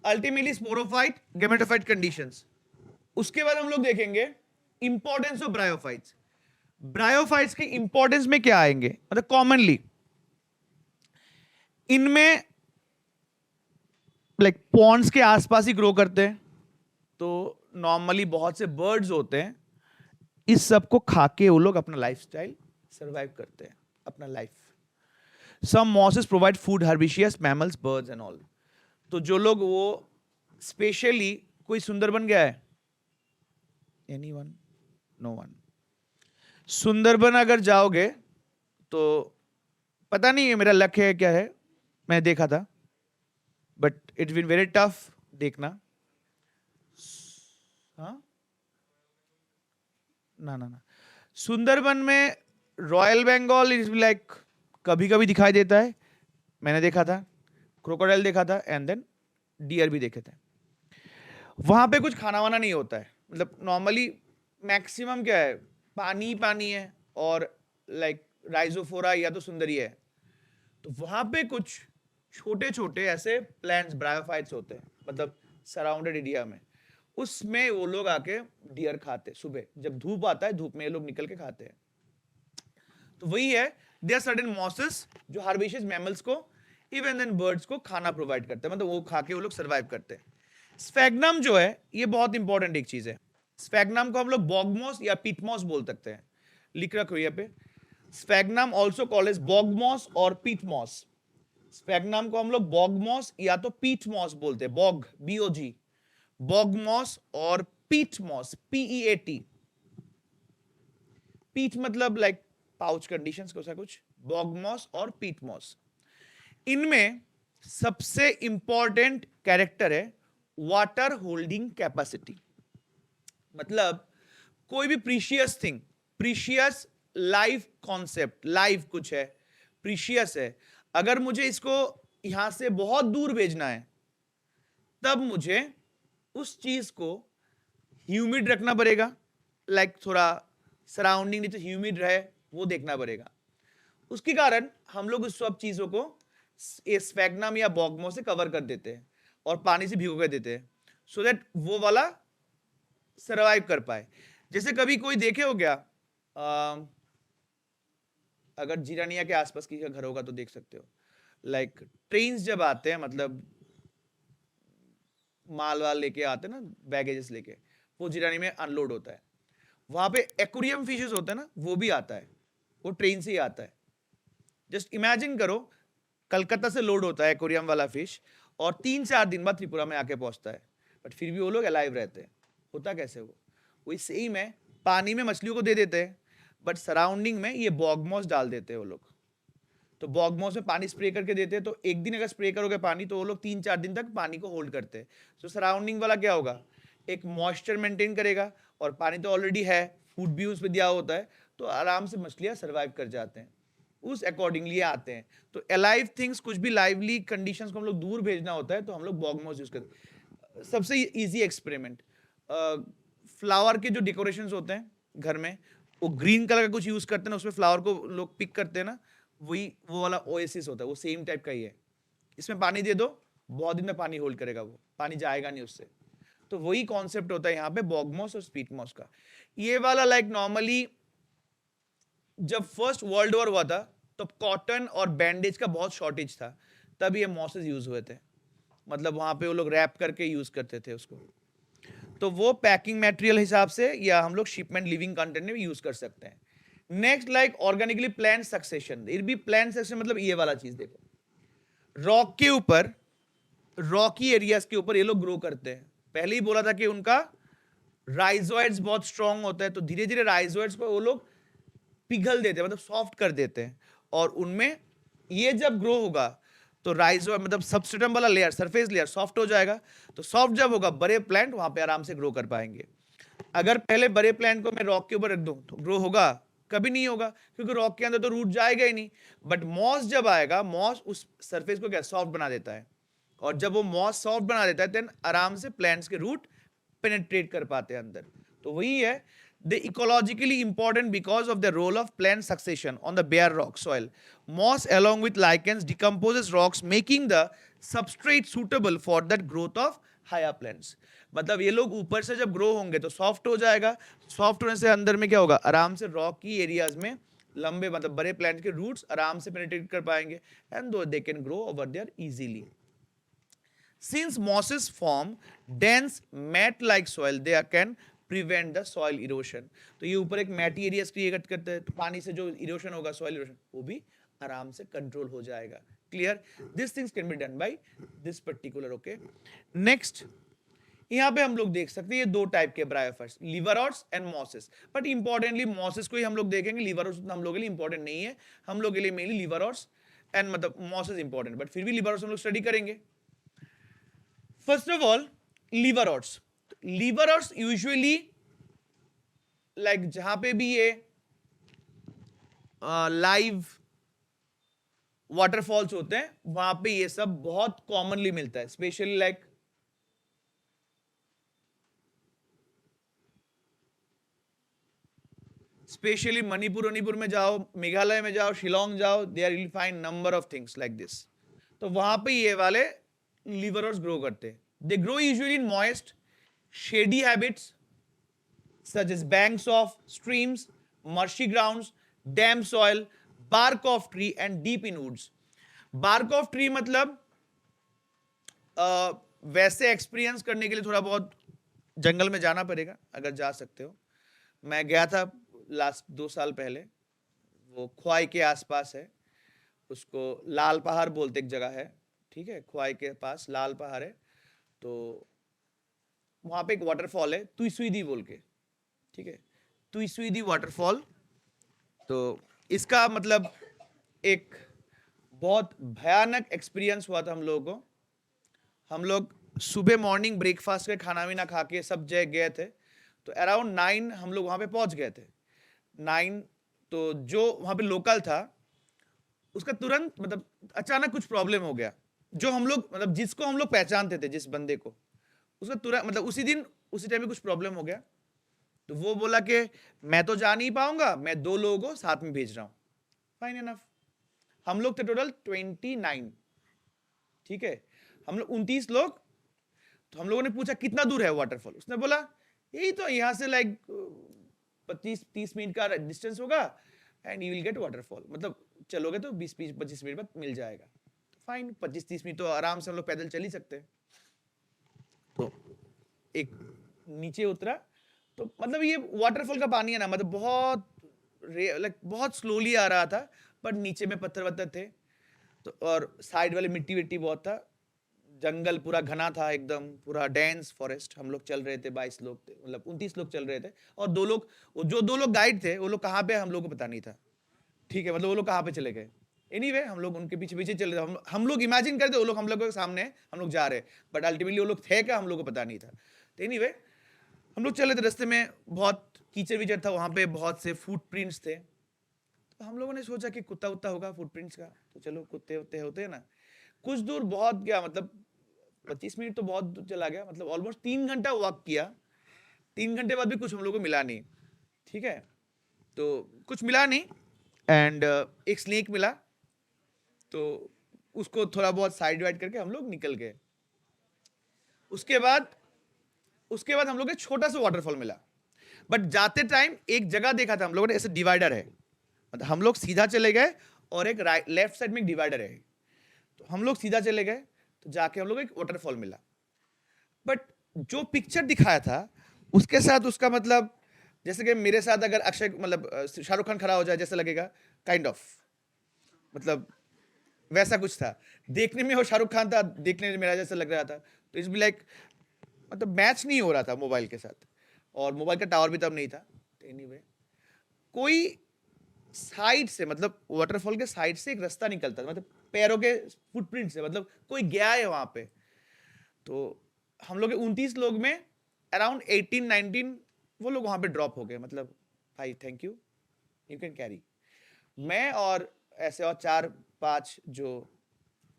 ultimately sporophyte gametophyte conditions. उसके बाद हम लोग देखेंगे इंपॉर्टेंस ऑफ ब्रायोफाइट्स। ब्रायोफाइट्स की इंपॉर्टेंस में क्या आएंगे, मतलब कॉमनली इनमें लाइक पॉन्ड्स के आसपास ही ग्रो करते हैं, तो नॉर्मली बहुत से बर्ड्स होते हैं, इस सब को खा के वो लोग अपना लाइफस्टाइल सरवाइव करते हैं, अपना life. Some mosses provide food, herbaceous mammals, birds and all. तो जो लोग वो स्पेशली, कोई सुंदरबन गया है? एनीवन? No one. सुंदरबन अगर जाओगे तो पता नहीं है मेरा लक है क्या है, मैं देखा था, but it's been very tough देखना। हाँ, ना सुंदरबन में रॉयल बंगाल इज लाइक कभी कभी दिखाई देता है, मैंने देखा था, क्रोकोडाइल देखा था, एंड देन डियर भी देखे थे। वहां पे कुछ खाना वाना नहीं होता है, मतलब नॉर्मली मैक्सिमम क्या है, पानी पानी है, और लाइक राइजोफोरा या तो सुंदरी है। तो वहां पे कुछ छोटे छोटे ऐसे प्लांट्स, ब्रायोफाइट्स होते हैं, मतलब सराउंडेड एरिया में, उसमें वो लोग आके डियर खाते, सुबह जब धूप आता है, धूप में ये लोग निकल के खाते हैं। तो वही है, देयर सर्टेन मॉसेस जो हार्बिशियस मैमल्स को, इवन देन बर्ड्स को खाना प्रोवाइड करते हैं, मतलब वो खा के वो लोग सर्वाइव करते हैं। स्फेग्नम जो है, ये बहुत इंपॉर्टेंट एक चीज है। स्फेग्नम को हम लोग बॉगमॉस या पीटमॉस बोल सकते हैं, लिख रखो यहाँ पे। स्फेग्नम ऑल्सो कॉल्ड एज बॉगमॉस और पीटमॉस। स्फेग्नम को हम लोग बॉगमॉस या तो पीटमॉस बोलते हैं, बॉग, बीओजी, बॉगमॉस और पीटमॉस, पीईएटी। पीट मतलब लाइक पाउच कंडीशंस को सा कुछ, बॉगमॉस और पीटमॉस। इनमें सबसे इंपॉर्टेंट कैरेक्टर है वाटर होल्डिंग कैपेसिटी। मतलब कोई भी precious thing, precious life concept, life कुछ है, प्रीशियस है, अगर मुझे इसको यहां से बहुत दूर भेजना है, तब मुझे उस चीज को ह्यूमिड रखना पड़ेगा, लाइक थोड़ा सराउंडिंग नीचे ह्यूमिड रहे, वो देखना पड़ेगा। उसके कारण हम लोग उस सब चीजों को स्फेग्नम या बॉगमॉस से कवर कर देते हैं और पानी से भिगो कर देते हैं, सो दैट वो वाला सरवाइव कर पाए। जैसे कभी कोई देखे हो क्या, अगर जिरानिया के आसपास किसी का घर होगा तो देख सकते हो, लाइक ट्रेन्स जब आते हैं, मतलब माल वाल लेके आते हैं ना, बैगेजेस लेके, वो जिरानी में अनलोड होता है, वहां पे एक्वेरियम फिशेस होता है ना, वो भी आता है, वो ट्रेन से ही आता है। जस्ट इमेजिन करो, कलकत्ता से लोड होता है एक्वेरियम वाला फिश, और 3-4 दिन बाद त्रिपुरा में आके पहुंचता है, बट फिर भी वो लोग अलाइव रहते हैं। होता कैसे वो? वही सेम है, पानी में मछलियों को दे देते हैं, बट सराउंडिंग में ये बॉगमॉस डाल देते हैं वो लोग। तो बॉगमॉस में पानी स्प्रे करके देते हैं, तो एक दिन अगर स्प्रे करोगे पानी, तो वो लोग 3-4 दिन तक पानी को होल्ड करते हैं। तो सराउंडिंग वाला क्या होगा, एक मॉइस्चर मेंटेन करेगा, और पानी तो ऑलरेडी है, फूड भी उसमें दिया होता है, तो आराम से मछलियां सर्वाइव कर जाते हैं, उस अकॉर्डिंगली आते हैं। तो अलाइव थिंग्स, कुछ भी लाइवली कंडीशंस को हम लोग दूर भेजना होता है, तो हम लोग बॉगमॉस यूज करते हैं। सबसे इजी एक्सपेरिमेंट, फ्लावर के जो डेकोरेशंस होते हैं घर में, वो ग्रीन कलर का कुछ यूज करते हैं ना, उसमें फ्लावर को लोग पिक करते हैं ना, वही वो वाला ओएसिस होता है, वो सेम टाइप का ही है। इसमें पानी दे दो, बहुत दिन में पानी होल्ड करेगा, वो पानी जाएगा नहीं उससे। तो वही कॉन्सेप्ट होता है यहाँ पे बॉगमॉस और स्पीटमॉस का। ये वाला लाइक नॉर्मली जब फर्स्ट वर्ल्ड वॉर हुआ था, तब कॉटन और बैंडेज का बहुत शॉर्टेज था, तब ये मॉसेस यूज हुए थे। मतलब वहां पे वो लोग रैप करके यूज करते थे उसको, तो वो पैकिंग मटेरियल हिसाब से या हम लोग शिपमेंट लिविंग कंटेंट में यूज कर सकते हैं. Next like organically plant succession. It be plant succession मतलब ये वाला चीज देखो, रॉक के ऊपर, रॉकी एरियाज के ऊपर ये लोग ग्रो करते हैं. पहले ही बोला था कि उनका राइजोइड्स बहुत स्ट्रांग होता है, तो धीरे धीरे राइजोइड्स को वो लोग पिघल देते हैं, मतलब सॉफ्ट कर देते हैं, और उनमें ये जब ग्रो होगा तो राइजोइड मतलब सबस्ट्रेटम वाला लेयर, सरफेस लेयर सॉफ्ट हो जाएगा. तो सॉफ्ट जब होगा बड़े प्लांट वहां पे आराम से ग्रो कर पाएंगे. अगर पहले बड़े प्लांट को मैं रॉक के ऊपर रख दूं तो ग्रो होगा? कभी नहीं होगा, क्योंकि रॉक के अंदर तो रूट जाएगा ही नहीं. बट मॉस जब आएगा, मॉस उस सरफेस को क्या सॉफ्ट बना देता है, और जब वो मॉस सॉफ्ट बना देता है देन आराम से प्लांट्स के रूट पेनिट्रेट कर पाते हैं अंदर. तो वही है, they ecologically important because of the role of plant succession on the bare rock soil. Moss along with lichens decomposes rocks, making the substrate suitable for that growth of higher plants. मतलब ये लोग ऊपर से जब grow होंगे तो soft हो जाएगा, सॉफ्ट होने से अंदर में क्या होगा, आराम से रॉक की एरियाज में लंबे मतलब बड़े प्लांट के रूट्स आराम से पेनिट्रेट कर पाएंगे, and though they can grow over there easily. Since mosses form dense mat-like soil, they can prevent the soil erosion. तो ये ऊपर एक मैटी एरिया क्रिएट करते हैं, तो पानी से जो इरोशन होगा, सॉइल इरोशन, वो भी आराम से कंट्रोल हो जाएगा. Clear? This things can be done by this particular. Okay, next यहाँ पे हम लोग देख सकते हैं ये दो टाइप के bryophytes, liverworts and mosses. But importantly mosses को ही हम लोग देखेंगे, लिवरॉट्स हम लोग के लिए इंपॉर्टेंट नहीं है. हम लोग के लिए मेनली लिवरॉट्स एंड मतलब मॉसेस इंपॉर्टेंट, बट फिर भी लिवरॉट्स हम लोग स्टडी करेंगे. First of all, liverworts. Liverworts usually like जहां पे भी ये लाइव वाटरफॉल्स होते हैं वहां पे ये सब बहुत कॉमनली मिलता है, स्पेशली लाइक स्पेशली मणिपुर में जाओ, मेघालय में जाओ, शिलोंग जाओ, there you will find number of things like this. तो वहां पे ये वाले liverworts grow करते हैं. They grow usually in moist, shady habitats such as banks of streams, marshy grounds, damp soil, bark of tree and deep in woods. Bark of tree मतलब वैसे experience करने के लिए थोड़ा बहुत जंगल में जाना पड़ेगा, अगर जा सकते हो. मैं गया था लास्ट 2 साल पहले, वो ख्वाई के आसपास है, उसको लाल पहाड़ बोलते एक जगह है, ठीक है, ख्वाई के पास लाल पहाड़ है. तो वहां पे एक वाटरफॉल है तुईसुईदी बोल के, ठीक है, तुईसुईदी वाटरफॉल. तो इसका मतलब एक बहुत भयानक एक्सपीरियंस हुआ था हम लोगों को. हम लोग सुबह मॉर्निंग ब्रेकफास्ट के खाना भी ना खा के सब जगह गए थे, तो अराउंड 9 हम लोग वहां पे पहुंच गए थे. 9 तो जो वहां पे लोकल था उसका तुरंत मतलब अचानक कुछ प्रॉब्लम हो गया. जो हम लोग मतलब जिसको हम लोग पहचानते थे, जिस बंदे को, उसका तुरंत मतलब उसी दिन उसी टाइम में कुछ प्रॉब्लम हो गया. तो वो बोला कि मैं तो जा नहीं पाऊंगा, मैं 2 लोगों को साथ में भेज रहा हूं. Fine enough. हम लोग थे टोटल 29, ठीक है, हम लोग 29 लोग. तो हम लोगों ने पूछा कितना दूर है वाटरफॉल, उसने बोला यही तो यहाँ से लाइक 25-30 मिनट का डिस्टेंस होगा and you will get waterfall. मतलब चलोगे तो 20-25 मिनट बाद मिल जाएगा. फाइन, 25-30 मिनट तो आराम से हम लोग पैदल चल ही सकते हैं. तो एक नीचे उतरा, तो मतलब ये वाटरफॉल का पानी है ना, मतलब बहुत लाइक बहुत स्लोली आ रहा था, बट नीचे में पत्थर वत्थर थे. तो और साइड वाले मिट्टी विट्टी बहुत था, जंगल पूरा घना था एकदम, पूरा डेंस फॉरेस्ट. हम लोग चल रहे थे, 22 लोग थे, मतलब 29 लोग चल रहे थे, और 2 लोग, जो 2 लोग गाइड थे वो लोग कहाँ पे हम लोग को पता नहीं था, ठीक है, मतलब वो लोग कहाँ पे चले गए. एनीवे हम लोग उनके पीछे पीछे चल रहे थे. हम लोग इमेजिन करते वो लोग हम लोग के सामने, हम लोग जा रहे, बट अल्टीमेटली वो लोग थे क्या हम लोग को पता नहीं था. तो एनीवे हम लोग चल रहे थे, रास्ते में बहुत कीचड़ विचड़ था, वहां पे बहुत से फुटप्रिंट्स थे. तो हम लोगों ने सोचा कि कुत्ता उत्ता होगा फुटप्रिंट्स का, तो चलो कुत्ते उत्ते होते हैं ना. कुछ दूर बहुत गया, मतलब 25 मिनट तो बहुत दूर चला गया, मतलब ऑलमोस्ट 3 घंटा वॉक किया. 3 घंटे बाद भी कुछ हम लोग को मिला नहीं, ठीक है, तो कुछ मिला नहीं. एंड एक स्नेक मिला, तो उसको थोड़ा बहुत साइड वाइड करके हम लोग निकल गए. उसके बाद हम लोग को छोटा सा वाटरफॉल मिला. बट जाते टाइम एक जगह देखा था हम लोगों ने, ऐसे डिवाइडर है, मतलब हम लोग सीधा चले गए और एक लेफ्ट साइड में एक डिवाइडर है. तो हम लोग सीधा चले गए, तो जाके हम लोग एक वाटरफॉल मिला। बट जो पिक्चर दिखाया था उसके साथ उसका मतलब, जैसे कि मेरे साथ अगर अक्षय मतलब शाहरुख खान खड़ा हो जाए जैसे लगेगा, काइंड ऑफ, मतलब वैसा कुछ था। देखने में वो शाहरुख खान था, देखने में मेरा जैसा लग रहा था। तो इट्स बी लाइक, मतलब मैच नहीं हो रहा था मोबाइल के साथ, और मोबाइल का टावर भी तब नहीं था। एनीवे, कोई साइड से, मतलब वाटरफॉल के साइड से एक रास्ता निकलता था, मतलब पैरों के फुटप्रिंट से, मतलब कोई गया है वहां पे। तो हम लोग 29 लोग में अराउंड 18-19 वो लोग वहां पे ड्रॉप हो गए। मतलब भाई thank you, you can carry. मैं और ऐसे और 4-5 जो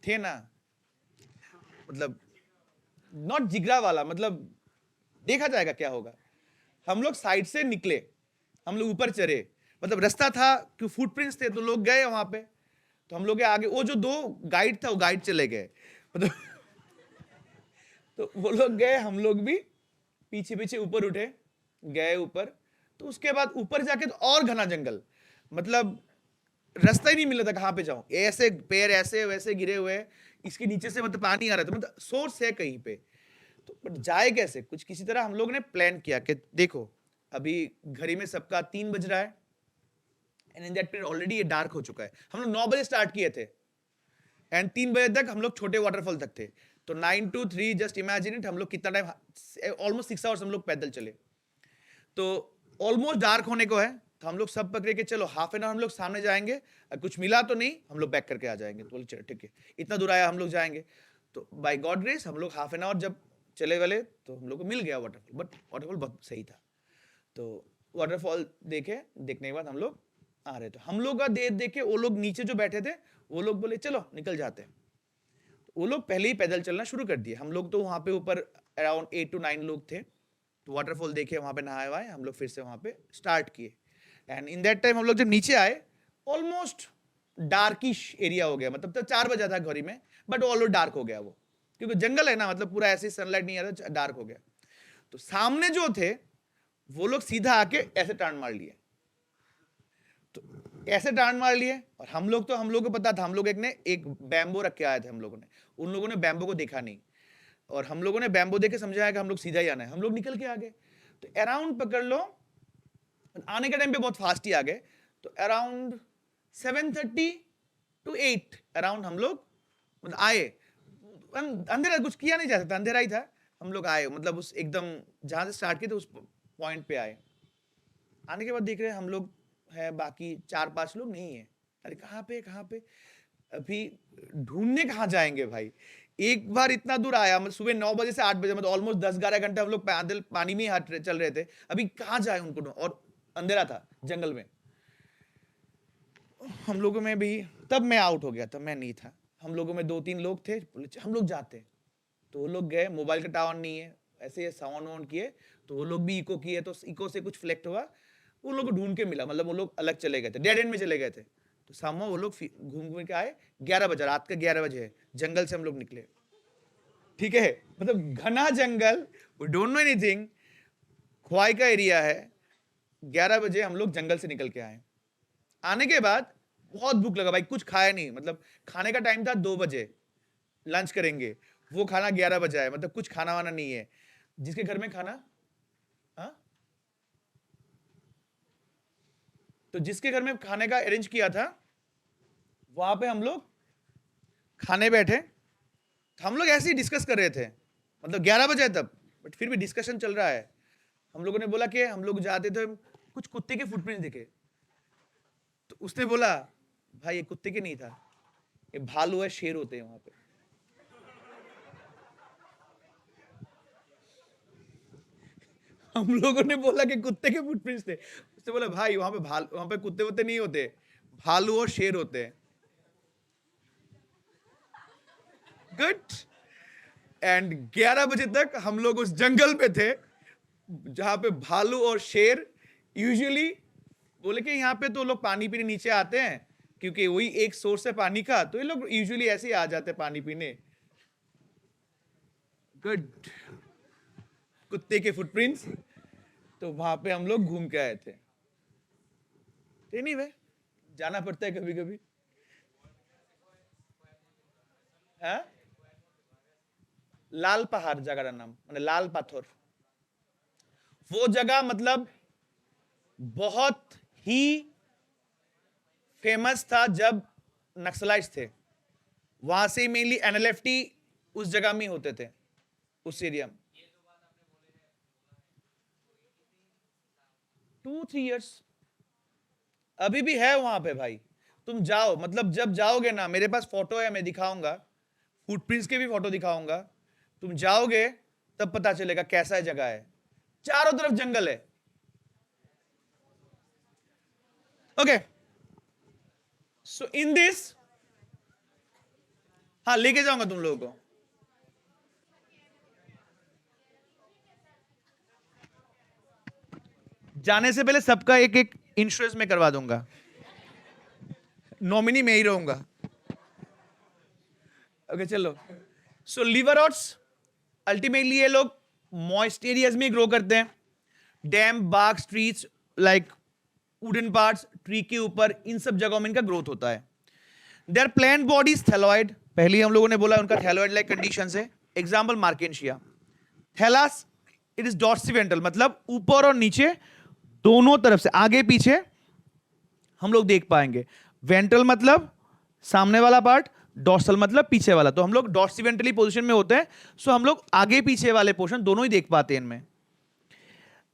थे ना, मतलब नॉट जिगरा वाला, मतलब देखा जाएगा क्या होगा। हम लोग साइड से निकले, हम लोग ऊपर चढ़े, मतलब रास्ता था कि फुटप्रिंट्स थे तो लोग गए वहां पे। तो हम लोग के आगे वो जो 2 गाइड था वो गाइड चले गए, मतलब तो वो लोग गए, हम लोग भी पीछे पीछे ऊपर उठे, गए ऊपर। तो उसके बाद ऊपर जाके तो और घना जंगल, मतलब रास्ता ही नहीं मिला था कहां पे जाऊं, ऐसे पैर ऐसे वैसे गिरे हुए, इसके नीचे से मतलब पानी आ रहा था, मतलब सोर्स है कहीं पे। तो बट जाए कैसे, कुछ किसी तरह हम लोग ने प्लान किया कि देखो अभी घड़ी में सबका 3 बज रहा है, and in that period already ये डार्क हो चुका है। हम लोग 9 बजे स्टार्ट किए थे एंड 3 बजे तक हम लोग छोटे वाटरफॉल तक थे। तो 9 to 3 जस्ट इमेजिन इट, हम लोग कितना टाइम, ऑलमोस्ट 6 आवर्स हम लोग पैदल चले। तो ऑलमोस्ट डार्क होने को है, तो हम लोग सब पकड़े के चलो हाफ एन आवर हम लोग सामने जाएंगे, कुछ मिला तो नहीं हम लोग बैक करके आ जाएंगे। तो बोले चलो ठीक है, इतना दूर आया हम लोग जाएंगे। तो बाय गॉड ग्रेस हम लोग हाफ एन आवर जब चले वाले तो हम लोग को मिल गया वाटरफॉल, बट वाटरफॉल बहुत सही था। तो वाटरफॉल देखे, देखने के बाद हम लोग आ रहे थे, हम लोग का देख देख के वो लोग नीचे जो बैठे थे वो लोग बोले चलो निकल जाते हैं। वो लोग पहले ही पैदल चलना शुरू कर दिए। हम लोग तो वहां पे ऊपर अराउंड 8 to 9 लोग थे, तो वाटरफॉल देखे, वहां पे नहाए वाए, हम लोग फिर से वहां पे स्टार्ट किए। एंड इन दैट टाइम हम लोग जब नीचे आए, ऑलमोस्ट डार्किश एरिया हो गया, मतलब तो 4 बजा था घड़ी में, बट ऑलमोस्ट डार्क हो गया वो, क्योंकि जंगल है ना, मतलब पूरा ऐसे सनलाइट नहीं आ रहा, डार्क हो गया। तो सामने जो थे वो लोग सीधा आके ऐसे टर्न मार लिए, तो ऐसे टर्न मार लिए, और हम लोग तो, हम लोग को पता था, हम लोग एक बैम्बो रख के आए थे हम लोगों ने, उन लोगों ने बैम्बो को देखा नहीं, और हम लोगों ने बैम्बो देख के समझाया कि हम लोग सीधा ही आना है, हम लोग निकल के आ गए। तो अराउंड पकड़ लो, आने के टाइम पे बहुत फास्ट ही आ गए। तो अराउंड 7:30 to 8 अराउंड हम लोग मतलब आए। अंधेरा, कुछ किया नहीं जा सकता, अंधेरा ही था। हम लोग आए, मतलब उस एकदम जहां से स्टार्ट किए थे उस पॉइंट पे आए। आने के बाद देख रहे हैं हम लोग है, बाकी 4-5 लोग नहीं है। अरे कहाँ पे कहाँ पे, अभी ढूंढने कहाँ जाएंगे भाई। एक बार इतना दूर आया, मतलब सुबह 9 बजे से 8 बजे, मतलब ऑलमोस्ट 10-11 घंटे हम लोग पैदल पानी में ही हाथ चल रहे थे, अभी कहाँ जाए उनको और अंधेरा था जंगल में। हम लोगों में भी, तब मैं आउट हो गया, तब मैं नहीं था, हम लोगों में 2-3 लोग थे, बोले हम लोग जाते। तो वो लोग गए, मोबाइल का टावर नहीं है, ऐसे साउंड ऑन किए, तो वो लोग भी इको किए, तो इको से कुछ फ्लेक्ट हुआ, वो लोग को ढूंढ के मिला, मतलब वो लोग अलग चले गए थे, डेड एंड में चले गए थे। तो सामने वो लोग घूम घूम के आए, 11 बजे, रात का 11 बजे है, जंगल से हम लोग निकले, ठीक है, मतलब घना जंगल, वी डोंट नो एनीथिंग, खुआई का एरिया है। 11 बजे हम लोग जंगल से निकल के आए। आने के बाद बहुत भूख लगा भाई, कुछ खाया नहीं, मतलब खाने का टाइम था 2 बजे, लंच करेंगे, वो खाना 11 बजे आए, मतलब कुछ खाना वाना नहीं है। जिसके घर में खाना, हाँ, तो जिसके घर में खाने का अरेंज किया था वहां पे हम लोग खाने बैठे। हम लोग ऐसे ही डिस्कस कर रहे थे, मतलब 11 बजे तब, बट फिर भी डिस्कशन चल रहा है। हम लोगों ने बोला कि हम लोग जाते थे, कुछ कुत्ते के फुटप्रिंट दिखे। तो उसने बोला भाई ये कुत्ते के नहीं था, ये भालू है, शेर होते हैं वहां पे। हम लोगों ने बोला कि कुत्ते के फुटप्रिंट्स थे, उसने बोला भाई वहां पे कुत्ते वुत्ते नहीं होते, भालू और शेर होते हैं। गुड। एंड 11 बजे तक हम लोग उस जंगल में थे जहां पे भालू और शेर यूजुअली, बोले कि यहाँ पे तो लोग पानी पीने नीचे आते हैं क्योंकि वही एक सोर्स है पानी का, तो ये लोग यूजुअली ऐसे ही आ जाते हैं पानी पीने। गुड। कुत्ते के फुटप्रिंट्स, तो वहां पे हम लोग घूम के आए थे। एनीवे, जाना पड़ता है कभी कभी। हाँ, लाल पहाड़ जगह का नाम, मतलब लाल पाथर। वो जगह मतलब बहुत ही फेमस था जब नक्सलाइट्स थे, वहां से मेनली एनएलएफटी उस जगह में होते थे, उस एरिया में। 2-3 years अभी भी है वहां पे भाई। तुम जाओ, मतलब जब जाओगे ना, मेरे पास फोटो है, मैं दिखाऊंगा, फुटप्रिंट्स के भी फोटो दिखाऊंगा। तुम जाओगे तब पता चलेगा कैसा जगह है, चारों तरफ जंगल है। ओके, सो इन दिस, हाँ लेके जाऊंगा तुम लोगों को। जाने से पहले सबका एक एक इंश्योरेंस में करवा दूंगा, नॉमिनी मैं ही रहूंगा। ओके चलो, सो लिवरऑट्स अल्टीमेटली ये लोग मॉइस्ट एरियाज में ग्रो करते हैं, डैम, बाग, trees, like wooden parts, tree के ऊपर, इन सब जगहों में इनका ग्रोथ होता है। देयर प्लांट बॉडीज थैलॉइड, पहले हम लोगों ने बोला उनका थैलॉइड लाइक कंडीशन है। Example Marchantia. Thallus, it is dorsiventral, मतलब ऊपर और नीचे दोनों तरफ से, आगे पीछे हम लोग देख पाएंगे। वेंट्रल मतलब सामने वाला पार्ट, डॉर्सल मतलब पीछे वाला। तो हम लोग डॉर्सिवेंट्रली पोजीशन में होते हैं, सो हम लोग आगे पीछे वाले पोर्शन दोनों ही देख पाते हैं इनमें।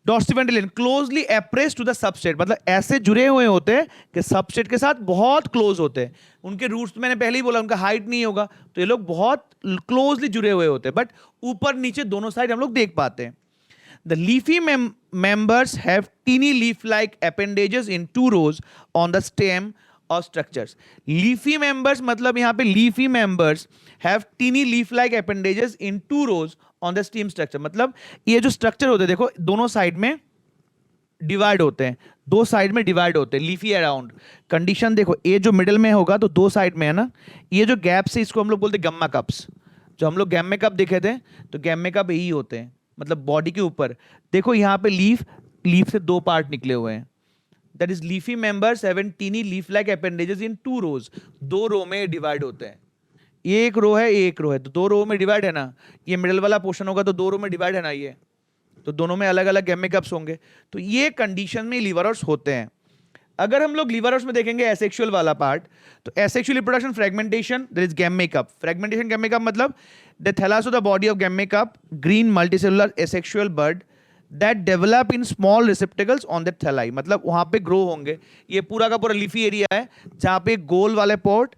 डॉर्सिवेंट्रल क्लोजली एप्रेस टू द सबस्ट्रेट, मतलब ऐसे जुड़े हुए होते हैं कि सबस्ट्रेट के साथ बहुत क्लोज होते हैं। उनके रूट्स तो मैंने पहले ही बोला, उनका हाइट नहीं होगा, तो ये लोग बहुत क्लोजली जुड़े हुए होते हैं, बट ऊपर नीचे दोनों साइड हम लोग देख पाते हैं। The leafy members have teeny leaf-like appendages in 2 rows on the stem or structures. Leafy members मतलब यहाँ पे leafy members have teeny leaf-like appendages in 2 rows on the stem structure. मतलब ये जो structure होते हैं, देखो दोनों साइड में डिवाइड होते हैं, दो साइड में डिवाइड होते हैं लीफी अराउंड। कंडीशन देखो, ये जो मिडिल में होगा तो दो साइड में है ना, ये जो गैप्स है इसको हम लोग बोलते हैं गम्मा कप्स। जो हम लोग गैम्मे कप देखे थे, तो गैम्मे कप यही होते हैं, मतलब बॉडी के ऊपर। देखो यहाँ पे लीफ से दो पार्ट निकले हुए हैं, that is leafy members have tiny leaf like appendages in 2 rows, 2 row में डिवाइड होते हैं। ये एक रो है, ये एक रो है, तो 2 रो में डिवाइड है ना, ये मिडिल वाला पोर्शन होगा तो 2 रो में डिवाइड है ना, ये तो दोनों में अलग अलग गैम्मे कप्स होंगे। तो ये कंडीशन में लीवरॉट्स होते हैं। अगर हम लोग लीवरॉट्स में देखेंगे एसेक्सुअल वाला पार्ट, तो asexual reproduction fragmentation, there is gemma cup. Fragmentation gemma cup मतलब the thallus of the body of gemma cup, green multicellular asexual bird that develop in small receptacles on that thalli, मतलब वहां पे grow होंगे। ये पूरा का पूरा leafy area है जहां पे गोल वाले पोर्ट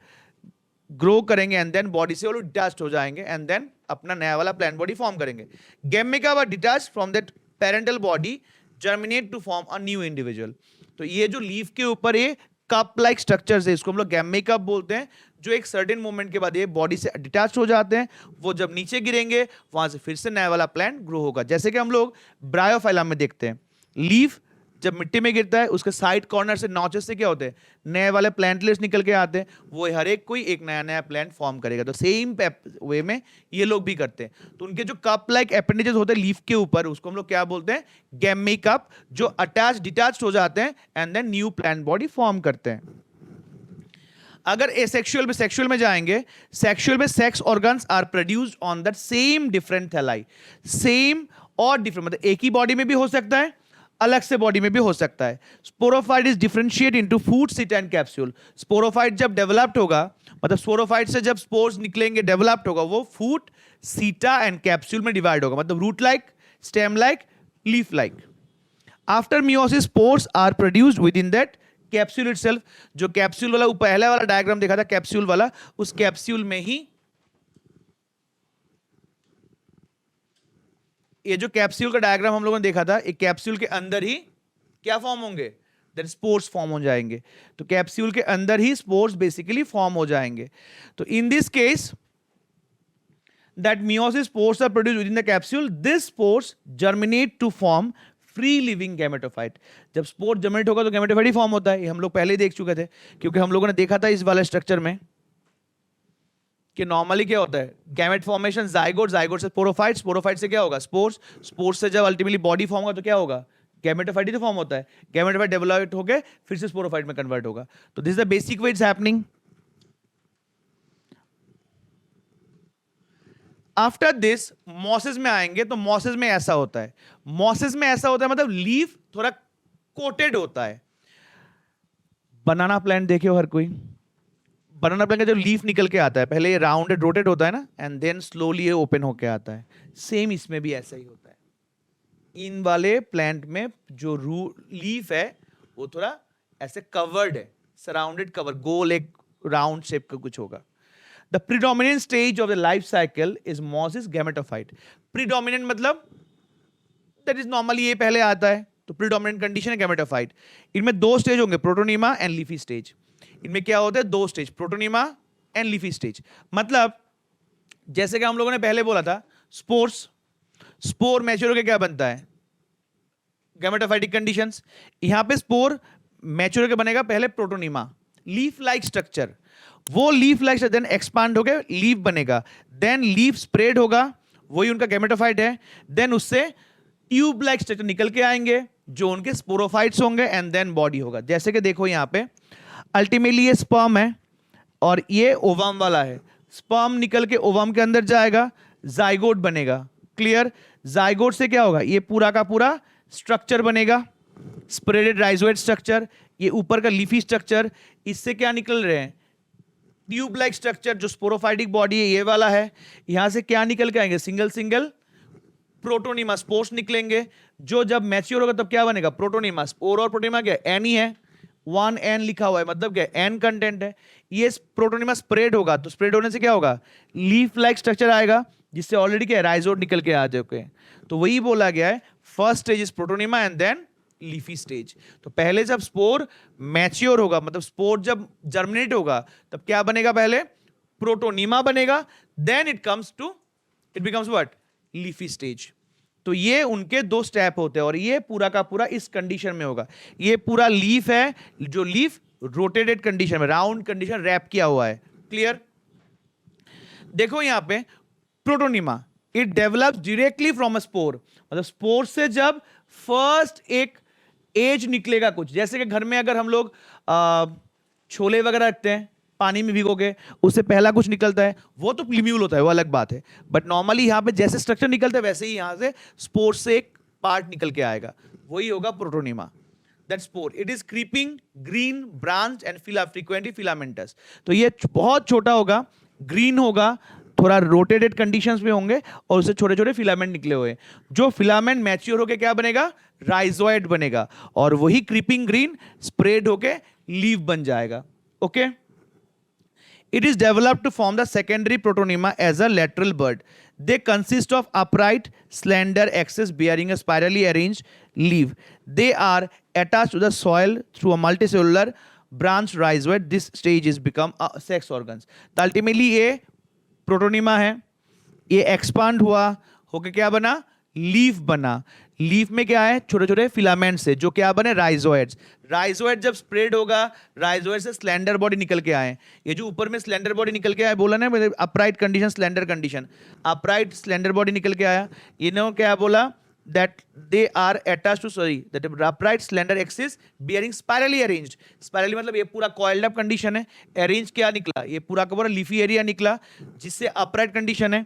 ग्रो करेंगे एंड देन बॉडी से वो डिटैच्ड हो जाएंगे एंड देन अपना नया वाला प्लांट बॉडी फॉर्म करेंगे। गैम्मेका were detached from that parental body, germinate to form a new individual. तो ये जो लीफ के ऊपर ये कप लाइक स्ट्रक्चर्स है, इसको हम लोग गैम्मेका बोलते हैं, जो एक सर्टेन मोमेंट के बाद ये बॉडी से डिटैच हो जाते हैं। वो जब नीचे गिरेंगे वहां से फिर से नया वाला प्लांट ग्रो होगा। जैसे कि हम लोग ब्रायोफाइलम में देखते हैं, लीफ जब मिट्टी में गिरता है उसके साइड कॉर्नर से नॉचेस से क्या होते हैं, नए वाले प्लांटलेट्स निकल के आते हैं, वो हर एक कोई एक नया नया प्लांट फॉर्म करेगा। तो सेम वे में ये लोग भी करते हैं। तो उनके जो कप लाइक अपेंडेजेस होते हैं लीफ के ऊपर, उसको हम लोग क्या बोलते हैं, गैम्मी कप, जो अटैच डिटैच्ड हो जाते हैं and then new plant body form करते हैं। अगर एसेक्सुअल में, सेक्सुअल में जाएंगे, सेक्सुअल में sex organs are produced on that same different thalli. Same और डिफरेंट मतलब एक ही बॉडी में भी हो सकता है, अलग से बॉडी में भी हो सकता है। Sporophyte is differentiate into foot, seat and capsule. Sporophyte जब डेवलप्ड होगा, मतलब स्पोरोफाइट से जब स्पोर्स निकलेंगे, डेवलप्ड होगा, वो फूट, सीटा एंड कैप्सूल में डिवाइड होगा, मतलब root like, stem like, leaf like. After meiosis spores are produced within that capsule itself. जो कैप्सूल वाला पहले वाला डायग्राम देखा था कैप्सूल वाला, उस कैप्सूल में ही ये जो कैप्सूल का डायग्राम हम लोगों ने देखा था, एक कैप्सूल के अंदर ही क्या फॉर्म होंगे, दैट स्पोर्स फॉर्म हो जाएंगे। तो कैप्सूल के अंदर ही स्पोर्स बेसिकली फॉर्म हो जाएंगे। तो in this case that meiosis spores are produced within the capsule, this spores germinate to form free living gametophyte. जब स्पोर जर्मिनेट होगा तो गैमेटोफाइट ही फॉर्म होता है, ये हम लोग पहले ही देख चुके थे, क्योंकि हम लोगों ने देखा था इस वाले स्ट्रक्चर में कि नॉर्मली क्या होता है, गैमेट फॉर्मेशन, जाइगोट, जाइगोट से स्पोरोफाइट, स्पोरोफाइट से क्या होगा, स्पोर्स, स्पोर्स से जब अल्टीमेटली बॉडी फॉर्म होगा तो क्या होगा, गैमेटोफाइट ही तो फॉर्म होता है। गैमेटोफाइट डेवलप होकर फिर से स्पोरोफाइट में कन्वर्ट होगा। तो this is the basic way it's happening. After this mosses में आएंगे, तो मॉसेस में ऐसा होता है, मॉसेस में ऐसा होता है मतलब लीफ थोड़ा कोटेड होता है। बनाना प्लांट देखे हो हर कोई, बनाना प्लांट का जो लीफ निकल के आता है, पहले ये राउंडेड रोटेट होता है ना, एंड देन स्लोली ये ओपन होके आता है। सेम इसमें भी ऐसा ही होता है। इन वाले प्लांट में जो लीफ है वो थोड़ा ऐसे कवर्ड है, सराउंडेड, कवर, गोल एक राउंड शेप का कुछ होगा। The predominant stage of the life cycle is mosses gametophyte. Predominant मतलब दैट इज नॉर्मली ये पहले आता है, तो प्रीडोमिनेंट कंडीशन है गैमेटोफाइट। इनमें दो स्टेज होंगे, प्रोटोनीमा एंड लीफी स्टेज। इनमें क्या होता है, दो stage, protonema and leafy stage. मतलब जैसे कि हम लोगों ने पहले बोला था, स्पोर्स, स्पोर मैच्योर होकर क्या बनता है, गैमेटोफाइटिक कंडीशंस। यहां पे स्पोर मैच्योर होकर बनेगा पहले प्रोटोनीमा, लीफ लाइक स्ट्रक्चर, वो leaf like structure then expand होकर लीफ बनेगा, देन लीफ स्प्रेड होगा, वही उनका गैमेटोफाइट है, देन उससे ट्यूब लाइक स्ट्रक्चर निकल के आएंगे जो उनके स्पोरोफाइट्स होंगे, एंड देन बॉडी होगा। जैसे कि देखो यहां पे अल्टीमेटली ये स्पर्म है और ये ओवम वाला है, स्पर्म निकल के ओवम के अंदर जाएगा, जाइगोट बनेगा, क्लियर। जाइगोट से क्या होगा, ये पूरा का पूरा स्ट्रक्चर बनेगा, स्प्रेडेड राइजोइड स्ट्रक्चर, ये ऊपर का लीफी स्ट्रक्चर, इससे क्या निकल रहे हैं, ट्यूब लाइक स्ट्रक्चर, जो स्पोरोफाइटिक बॉडी है ये वाला है। यहां से क्या निकल के आएंगे, सिंगल सिंगल प्रोटोनीमा स्पोर्स निकलेंगे, जो जब मैच्योर होगा तब क्या बनेगा, प्रोटोनीमा। स्पोर और प्रोटोनीमा क्या, एन ही है, 1 एन लिखा हुआ है, मतलब क्या, एन कंटेंट है। ये प्रोटोनीमा स्प्रेड होगा, तो स्प्रेड होने से क्या होगा, लीफ लाइक स्ट्रक्चर आएगा, जिससे ऑलरेडी क्या, राइजोड निकल के आ जाए। तो वही बोला गया है, first stage is protonema and then leafy stage. तो पहले जब स्पोर मैच्योर होगा, मतलब स्पोर जब जर्मिनेट होगा, तब क्या बनेगा, पहले प्रोटोनीमा बनेगा, then it becomes what, leafy stage. तो ये उनके दो स्टेप होते हैं, और ये पूरा का पूरा इस कंडीशन में होगा। ये पूरा लीफ है, जो लीफ रोटेटेड कंडीशन में, राउंड कंडीशन रैप किया हुआ है, क्लियर। देखो यहां पे protonema, it develops directly from a spore, मतलब स्पोर से जब फर्स्ट एक एज निकलेगा कुछ, जैसे कि घर में अगर हम लोग छोले वगैरह रखते हैं पानी में भिगो के, उससे पहला कुछ निकलता है, वो तो प्लीम्यूल होता है, वो अलग बात है। बट नॉर्मली यहां पे जैसे स्ट्रक्चर निकलता है, वैसे ही यहां से स्पोर से एक पार्ट निकल के आएगा, वही होगा protonema. That spore, it is creeping green branch and frequently filamentous. तो ये बहुत छोटा होगा, ग्रीन होगा, थोड़ा रोटेटेड कंडीशंस में होंगे, और उससे छोटे छोटे फिलामेंट निकले हुए, जो फिलामेंट मैच्योर होके क्या बनेगा, राइजोइड बनेगा, और वही क्रीपिंग ग्रीन स्प्रेड होके लीफ बन जाएगा। Okay, it is developed to form the secondary protonema as a lateral bud. They consist of upright, slender axis bearing a spirally arranged leaf. They are attached to the soil through a multicellular branch rhizoid. This stage is become a sex organs. तो ultimately ये protonema है, ये expand हुआ होके क्या बना, leaf बना। Leaf में क्या है, छोटे छोटे फिलामेंट्स है, जो क्या बने, राइजोइड्स। राइजोइड जब स्प्रेड होगा, राइजोइड से स्लेंडर बॉडी निकल के आए। ये जो ऊपर में स्लेंडर बॉडी निकल के आया, बोला ना upright condition, slender condition, upright slender body निकल के आया। इन्होंने क्या बोला, that they are attached to, that upright slender axis bearing spirally arranged. spirally मतलब ये पूरा coiled up condition है, arrange क्या निकला, ये पूरा का पूरा leafy area निकला, जिससे upright condition है,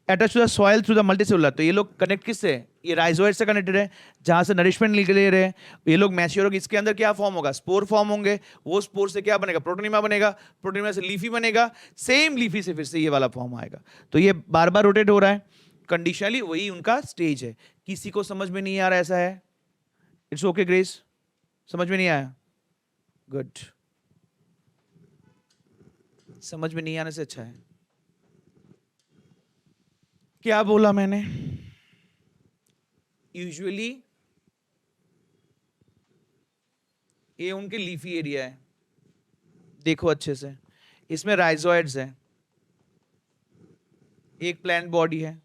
attached to the soil through the multicellular। तो ये लोग कनेक्ट किससे, ये राइजोइड से कनेक्टेड है, जहां से नरिशमेंट निकले रहे। ये लोग मैच्योर होंगे, इसके अंदर क्या फॉर्म होगा, स्पोर फॉर्म होंगे, वो स्पोर से क्या बनेगा, प्रोटोनीमा बनेगा, प्रोटोनीमा से लीफी बनेगा, सेम लीफी से फिर से ये वाला फॉर्म आएगा। तो ये बार बार रोटेट हो रहा है, कंडीशनली वही उनका स्टेज है। किसी को समझ में नहीं आ रहा ऐसा है, इट्स ओके ग्रेस, समझ में नहीं आया, गुड, समझ में नहीं आने से अच्छा है। क्या बोला मैंने, यूजुअली ये उनके लीफी एरिया है, देखो अच्छे से, इसमें राइजोइड्स है, एक प्लांट बॉडी है,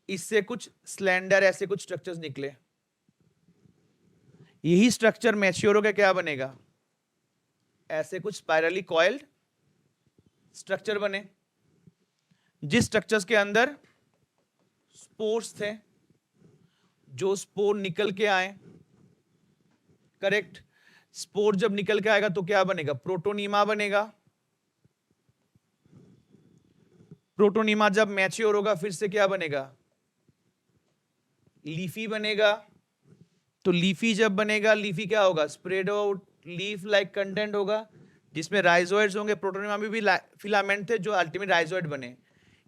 इससे कुछ स्लेंडर ऐसे कुछ स्ट्रक्चर्स निकले, यही स्ट्रक्चर मैच्योर होकर क्या बनेगा, ऐसे कुछ स्पाइरली कॉइल्ड स्ट्रक्चर बने, जिस स्ट्रक्चर्स के अंदर स्पोर्स थे, जो स्पोर निकल के आए, करेक्ट। स्पोर जब निकल के आएगा तो क्या बनेगा, प्रोटोनीमा बनेगा, प्रोटोनिमा जब मैच्योर होगा फिर से क्या बनेगा, लीफी बनेगा। तो लीफी जब बनेगा, लीफी क्या होगा, spread out leaf like content होगा, जिसमें राइजोइड्स होंगे। प्रोटोनिमा में भी फिलामेंट थे जो अल्टीमेट राइजोइड बने।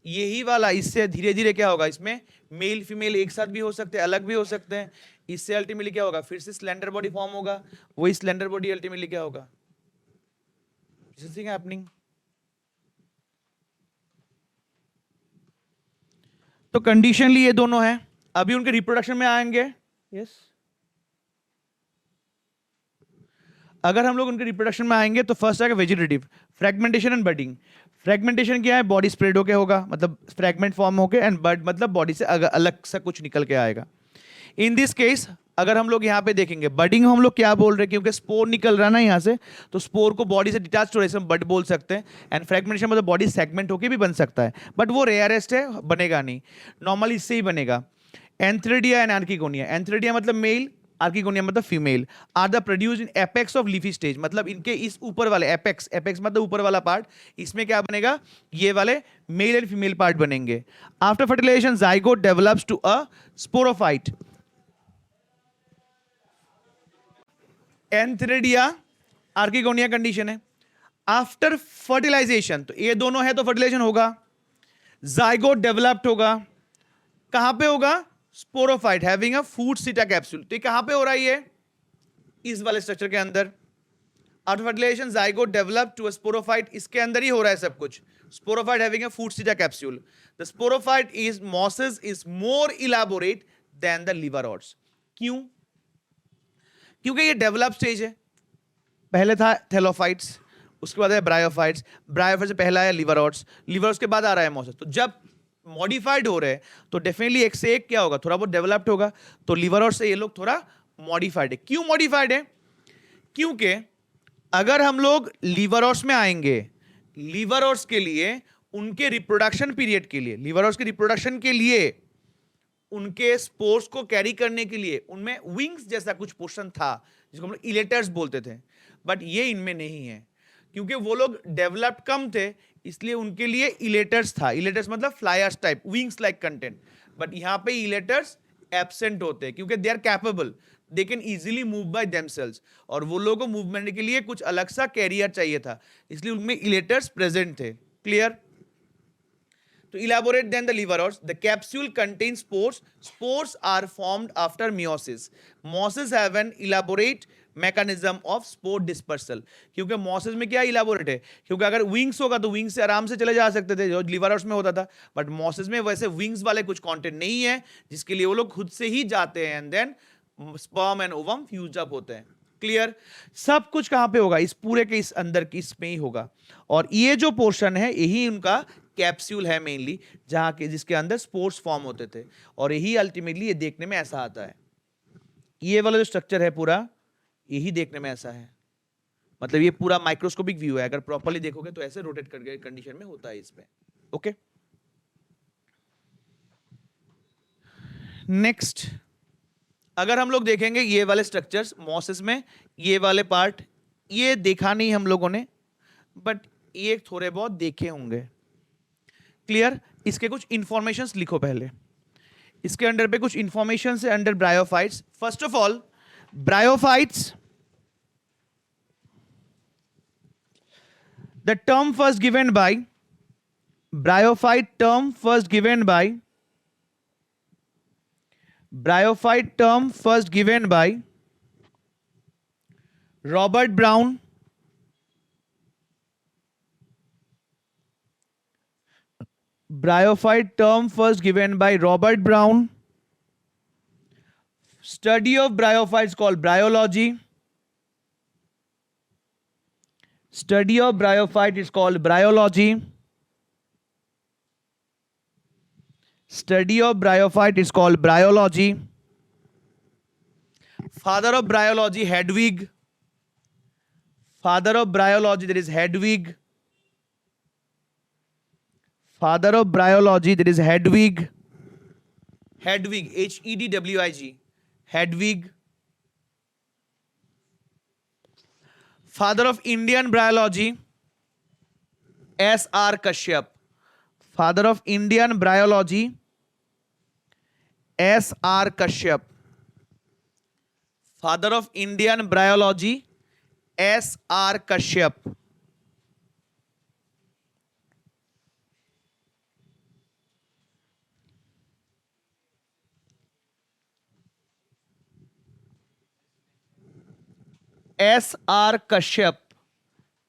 यही वाला इससे धीरे धीरे क्या होगा, इसमें मेल फीमेल एक साथ भी हो सकते हैं, अलग भी हो सकते हैं। इससे अल्टीमेटली क्या होगा, फिर से स्लेंडर बॉडी फॉर्म होगा। वही स्लेंडर बॉडी अल्टीमेटली क्या होगा, हैपनिंग। तो कंडीशनली ये दोनों है। अभी उनके रिप्रोडक्शन में आएंगे। यस, अगर हम लोग उनके रिप्रोडक्शन में आएंगे तो फर्स्ट आएगा vegetative, fragmentation and budding. Fragmentation क्या है, बॉडी स्प्रेड होके होगा, मतलब फ्रेगमेंट फॉर्म होके, एंड बड मतलब बॉडी से अलग सा कुछ निकल के आएगा। इन दिस केस अगर हम लोग यहाँ पे देखेंगे, बडिंग हम लोग क्या बोल रहे हैं, क्योंकि स्पोर निकल रहा है ना यहाँ से, तो स्पोर को बॉडी से डिटैच हो रहे बड बोल सकते हैं। एंड फ्रेगमेंटेशन मतलब बॉडी सेगमेंट होके भी बन सकता है, बट वो रेयरेस्ट है, बनेगा नहीं, नॉर्मली इससे ही बनेगा। एंथ्रेडिया एंड आर्किगोनिया, एंथ्रेडिया मतलब मेल, आर्किगोनिया मतलब female, are the produce in apex of leafy stage, मतलब इनके इस ऊपर वाले एपेक्स, एपेक्स मतलब ऊपर वाला पार्ट, इसमें क्या बनेगा, ये वाले मेल एंड फीमेल पार्ट बनेंगे। After fertilization zygote develops to a sporophyte. Antheridia archegonia condition है। आफ्टर फर्टिलाइजेशन, तो ये दोनों है तो फर्टिलाइजेशन होगा, जाइगोट डेवलप्ड होगा, कहां पे होगा, sporophyte having a food seta capsule. तो ये कहां पे हो रहा है, ये इस वाले स्ट्रक्चर के अंदर। After fertilization zygote develop to a sporophyte, इसके अंदर ही हो रहा है सब कुछ। Sporophyte having a food seta capsule. The sporophyte is mosses is more elaborate than the liverworts. क्यों, क्योंकि ये डेवलप स्टेज है। पहले था थैलोफाइट्स, उसके बाद है ब्रायोफाइट्स, ब्रायोफाइट से पहला है लिवरॉड्स, लिवरॉड्स के बाद आ रहा है मॉसेस। तो जब मॉडिफाइड हो रहे हैं तो डेफिनेटली एक से एक क्या होगा, थोड़ा बहुत डेवलप्ड होगा। तो लिवरॉड्स से ये लोग थोड़ा मॉडिफाइड है। क्यों मॉडिफाइड है, क्योंकि अगर हम लोग लिवरॉड्स में आएंगे, लिवरॉड्स के लिए उनके रिप्रोडक्शन पीरियड के लिए, लिवरॉड्स के रिप्रोडक्शन के लिए, उनके स्पोर्स को कैरी करने के लिए उनमें विंग्स जैसा कुछ पोर्शन था जिसको हम लोग इलेटर्स बोलते थे, बट ये इनमें नहीं है। क्योंकि वो लोग डेवलप्ड कम थे, इसलिए उनके लिए इलेटर्स था। इलेटर्स मतलब flyers type, wings like content. But यहां पे इलेटर्स एब्सेंट होते हैं क्योंकि they are capable, they can easily move by themselves, और वो लोगों को मूवमेंट के लिए कुछ अलग सा कैरियर चाहिए था, इसलिए उनमें इलेटर्स प्रेजेंट थे। Clear. To elaborate than the liverworts, the capsule contains spores. Spores are formed after meiosis. Mosses have an elaborate mechanism of spore dispersal. क्योंकि मॉसेस में क्या इलाबोरेट है, क्योंकि अगर विंग्स होगा तो विंग्स से आराम से चले जा सकते थे जो लिवरवर्ट्स में होता था, बट मॉसेस में वैसे विंग्स वाले कुछ कंटेंट नहीं है जिसके लिए वो लोग खुद से ही जाते हैं and then sperm and ovum fuse up होते हैं। क्लियर। सब कुछ कहां पे होगा, इस पूरे के इस अंदर की इसमें ही होगा, और ये जो पोर्शन है यही उनका कैप्सूल है मेनली, जहां के जिसके अंदर स्पोर्स फॉर्म होते थे, और यही अल्टीमेटली ये देखने में ऐसा आता है। ये वाला जो स्ट्रक्चर है पूरा, यही देखने में ऐसा है, मतलब ये पूरा माइक्रोस्कोपिक व्यू है। अगर प्रॉपर्ली देखोगे तो ऐसे रोटेट करके कंडीशन में होता है इसमें। ओके, नेक्स्ट अगर हम लोग देखेंगे ये वाले स्ट्रक्चर्स मॉसेस में, ये वाले पार्ट ये देखा नहीं हम लोगों ने, बट ये थोड़े बहुत देखे होंगे। क्लियर। इसके कुछ इंफॉर्मेशंस लिखो पहले, इसके अंडर पे कुछ इंफॉर्मेशन है under bryophytes. First of all bryophytes, the term first given by bryophyte, term first given by bryophyte, term first given by Robert brown, Bryophyte term first given by Robert Brown. Study of bryophytes called bryology. Study of bryophyte is called bryology. Study of bryophyte is called bryology. Father of bryology Hedwig. Father of bryology there is Hedwig. Father of bryology there is Hedwig. Hedwig, Hedwig. Hedwig. Father of Indian bryology S.R. Kashyap. Father of Indian bryology S.R. Kashyap. Father of Indian bryology S.R. Kashyap. S.R. Kashyap.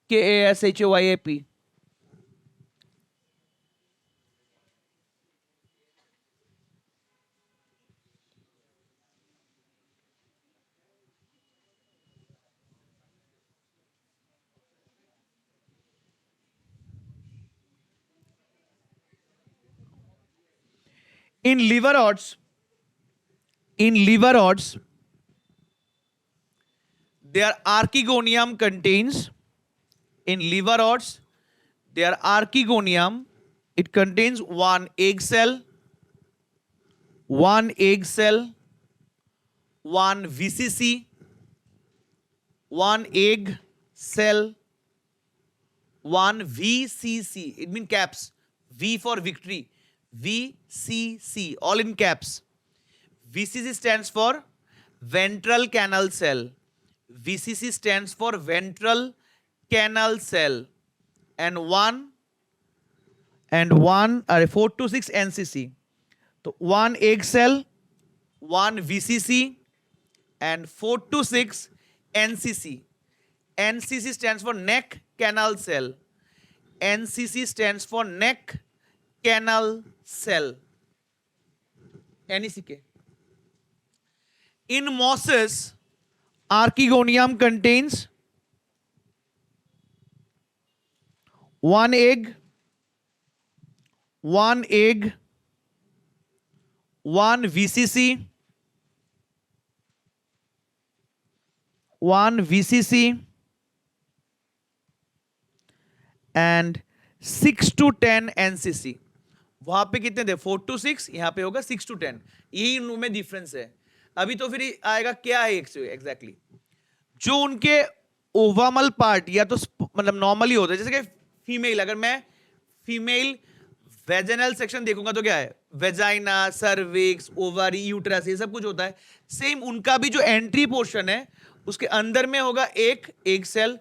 Kashyap. In liver odds, their archegonium contains, in liver odds, their archegonium, it contains one egg cell, one VCC, one egg cell, one VCC. It means caps. V for victory. VCC, all in caps. VCC stands for ventral canal cell. VCC stands for ventral canal cell. And 4 to 6 NCC. So one egg cell, one VCC, and 4 to 6 NCC. NCC stands for neck canal cell. NCC stands for neck canal cell. NECK. In mosses, archegonium contains one egg, one VCC, and 6 to 10 NCC. वहां पे कितने थे? 4 to 6, यहां पे होगा 6 to 10. यही इन में difference है. अभी तो फिर आएगा क्या है एग्जैक्टली जो उनके ओवामल पार्ट या तो मतलब नॉर्मली होता है, जैसे कि फीमेल, अगर मैं फीमेल वेजिनल सेक्शन देखूंगा तो क्या है? वेजाइना, सर्विक्स, ओवरी, यूट्रस, ये सब कुछ होता है. सेम उनका भी जो एंट्री पोर्शन है उसके अंदर में होगा एक एग सेल,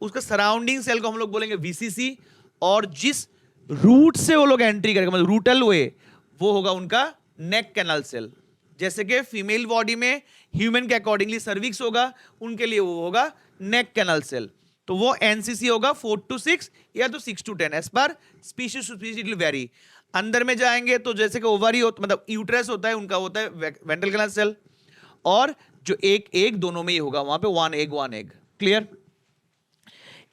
उसका सराउंडिंग सेल को हम लोग बोलेंगे VCC, और जिस रूट से वो लोग एंट्री करेंगे मतलब रूटल वे, वो होगा उनका नेक कैनल सेल. जैसे कि फीमेल बॉडी में ह्यूमन के अकॉर्डिंगली सर्विक्स होगा, उनके लिए वो होगा नेक कैनल सेल. तो वो NCC होगा 4 to 6 या तो 6 to 10 as per species to species it will vary. अंदर में जाएंगे तो जैसे कि ओवरी होता मतलब यूट्रस होता है, उनका होता है वेंट्रल कैनल सेल, और जो एक दोनों में ही होगा, वहां पे वन एग. क्लियर?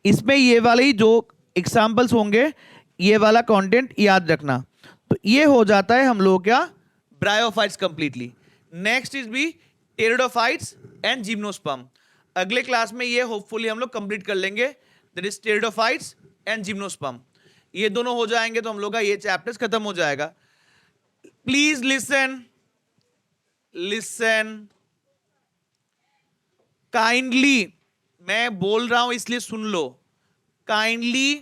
इसमें ये वाले ही जो एग्जाम्पल्स होंगे, ये वाला कंटेंट याद रखना. तो ये हो जाता है हम लोग क्या? Bryophytes completely. Next is be pteridophytes and gymnosperm. अगले क्लास में ये होपफुली हम लोग कंप्लीट कर लेंगे. That is pteridophytes and gymnosperm. ये दोनों हो जाएंगे तो हम लोग का ये चैप्टर्स खत्म हो जाएगा. Please listen kindly. मैं बोल रहा हूं इसलिए सुन लो. काइंडली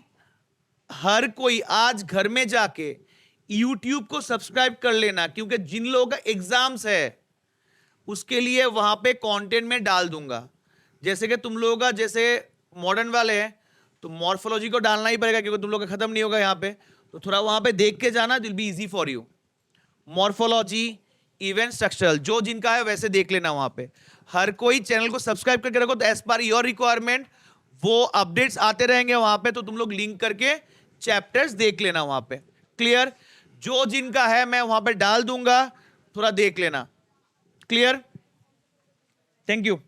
हर कोई आज घर में जाके YouTube को सब्सक्राइब कर लेना, क्योंकि जिन लोगों का एग्जाम्स है उसके लिए वहां पे कंटेंट में डाल दूंगा. जैसे कि तुम लोगों का जैसे मॉडर्न वाले हैं तो मॉर्फोलॉजी को डालना ही पड़ेगा, क्योंकि तुम लोग का खत्म नहीं होगा यहाँ पे, तो थोड़ा वहां पे देख के जाना, will be easy for you. Morphology, event structural, जो जिनका है वैसे देख लेना. वहां पे हर कोई चैनल को सब्सक्राइब करके रखो, तो एज पर योर रिक्वायरमेंट वो अपडेट्स आते रहेंगे वहां पे, तो तुम लोग लिंक करके चैप्टर्स देख लेना वहां पे. क्लियर? जो जिनका है मैं वहां पे डाल दूंगा, थोड़ा देख लेना. क्लियर? Thank you.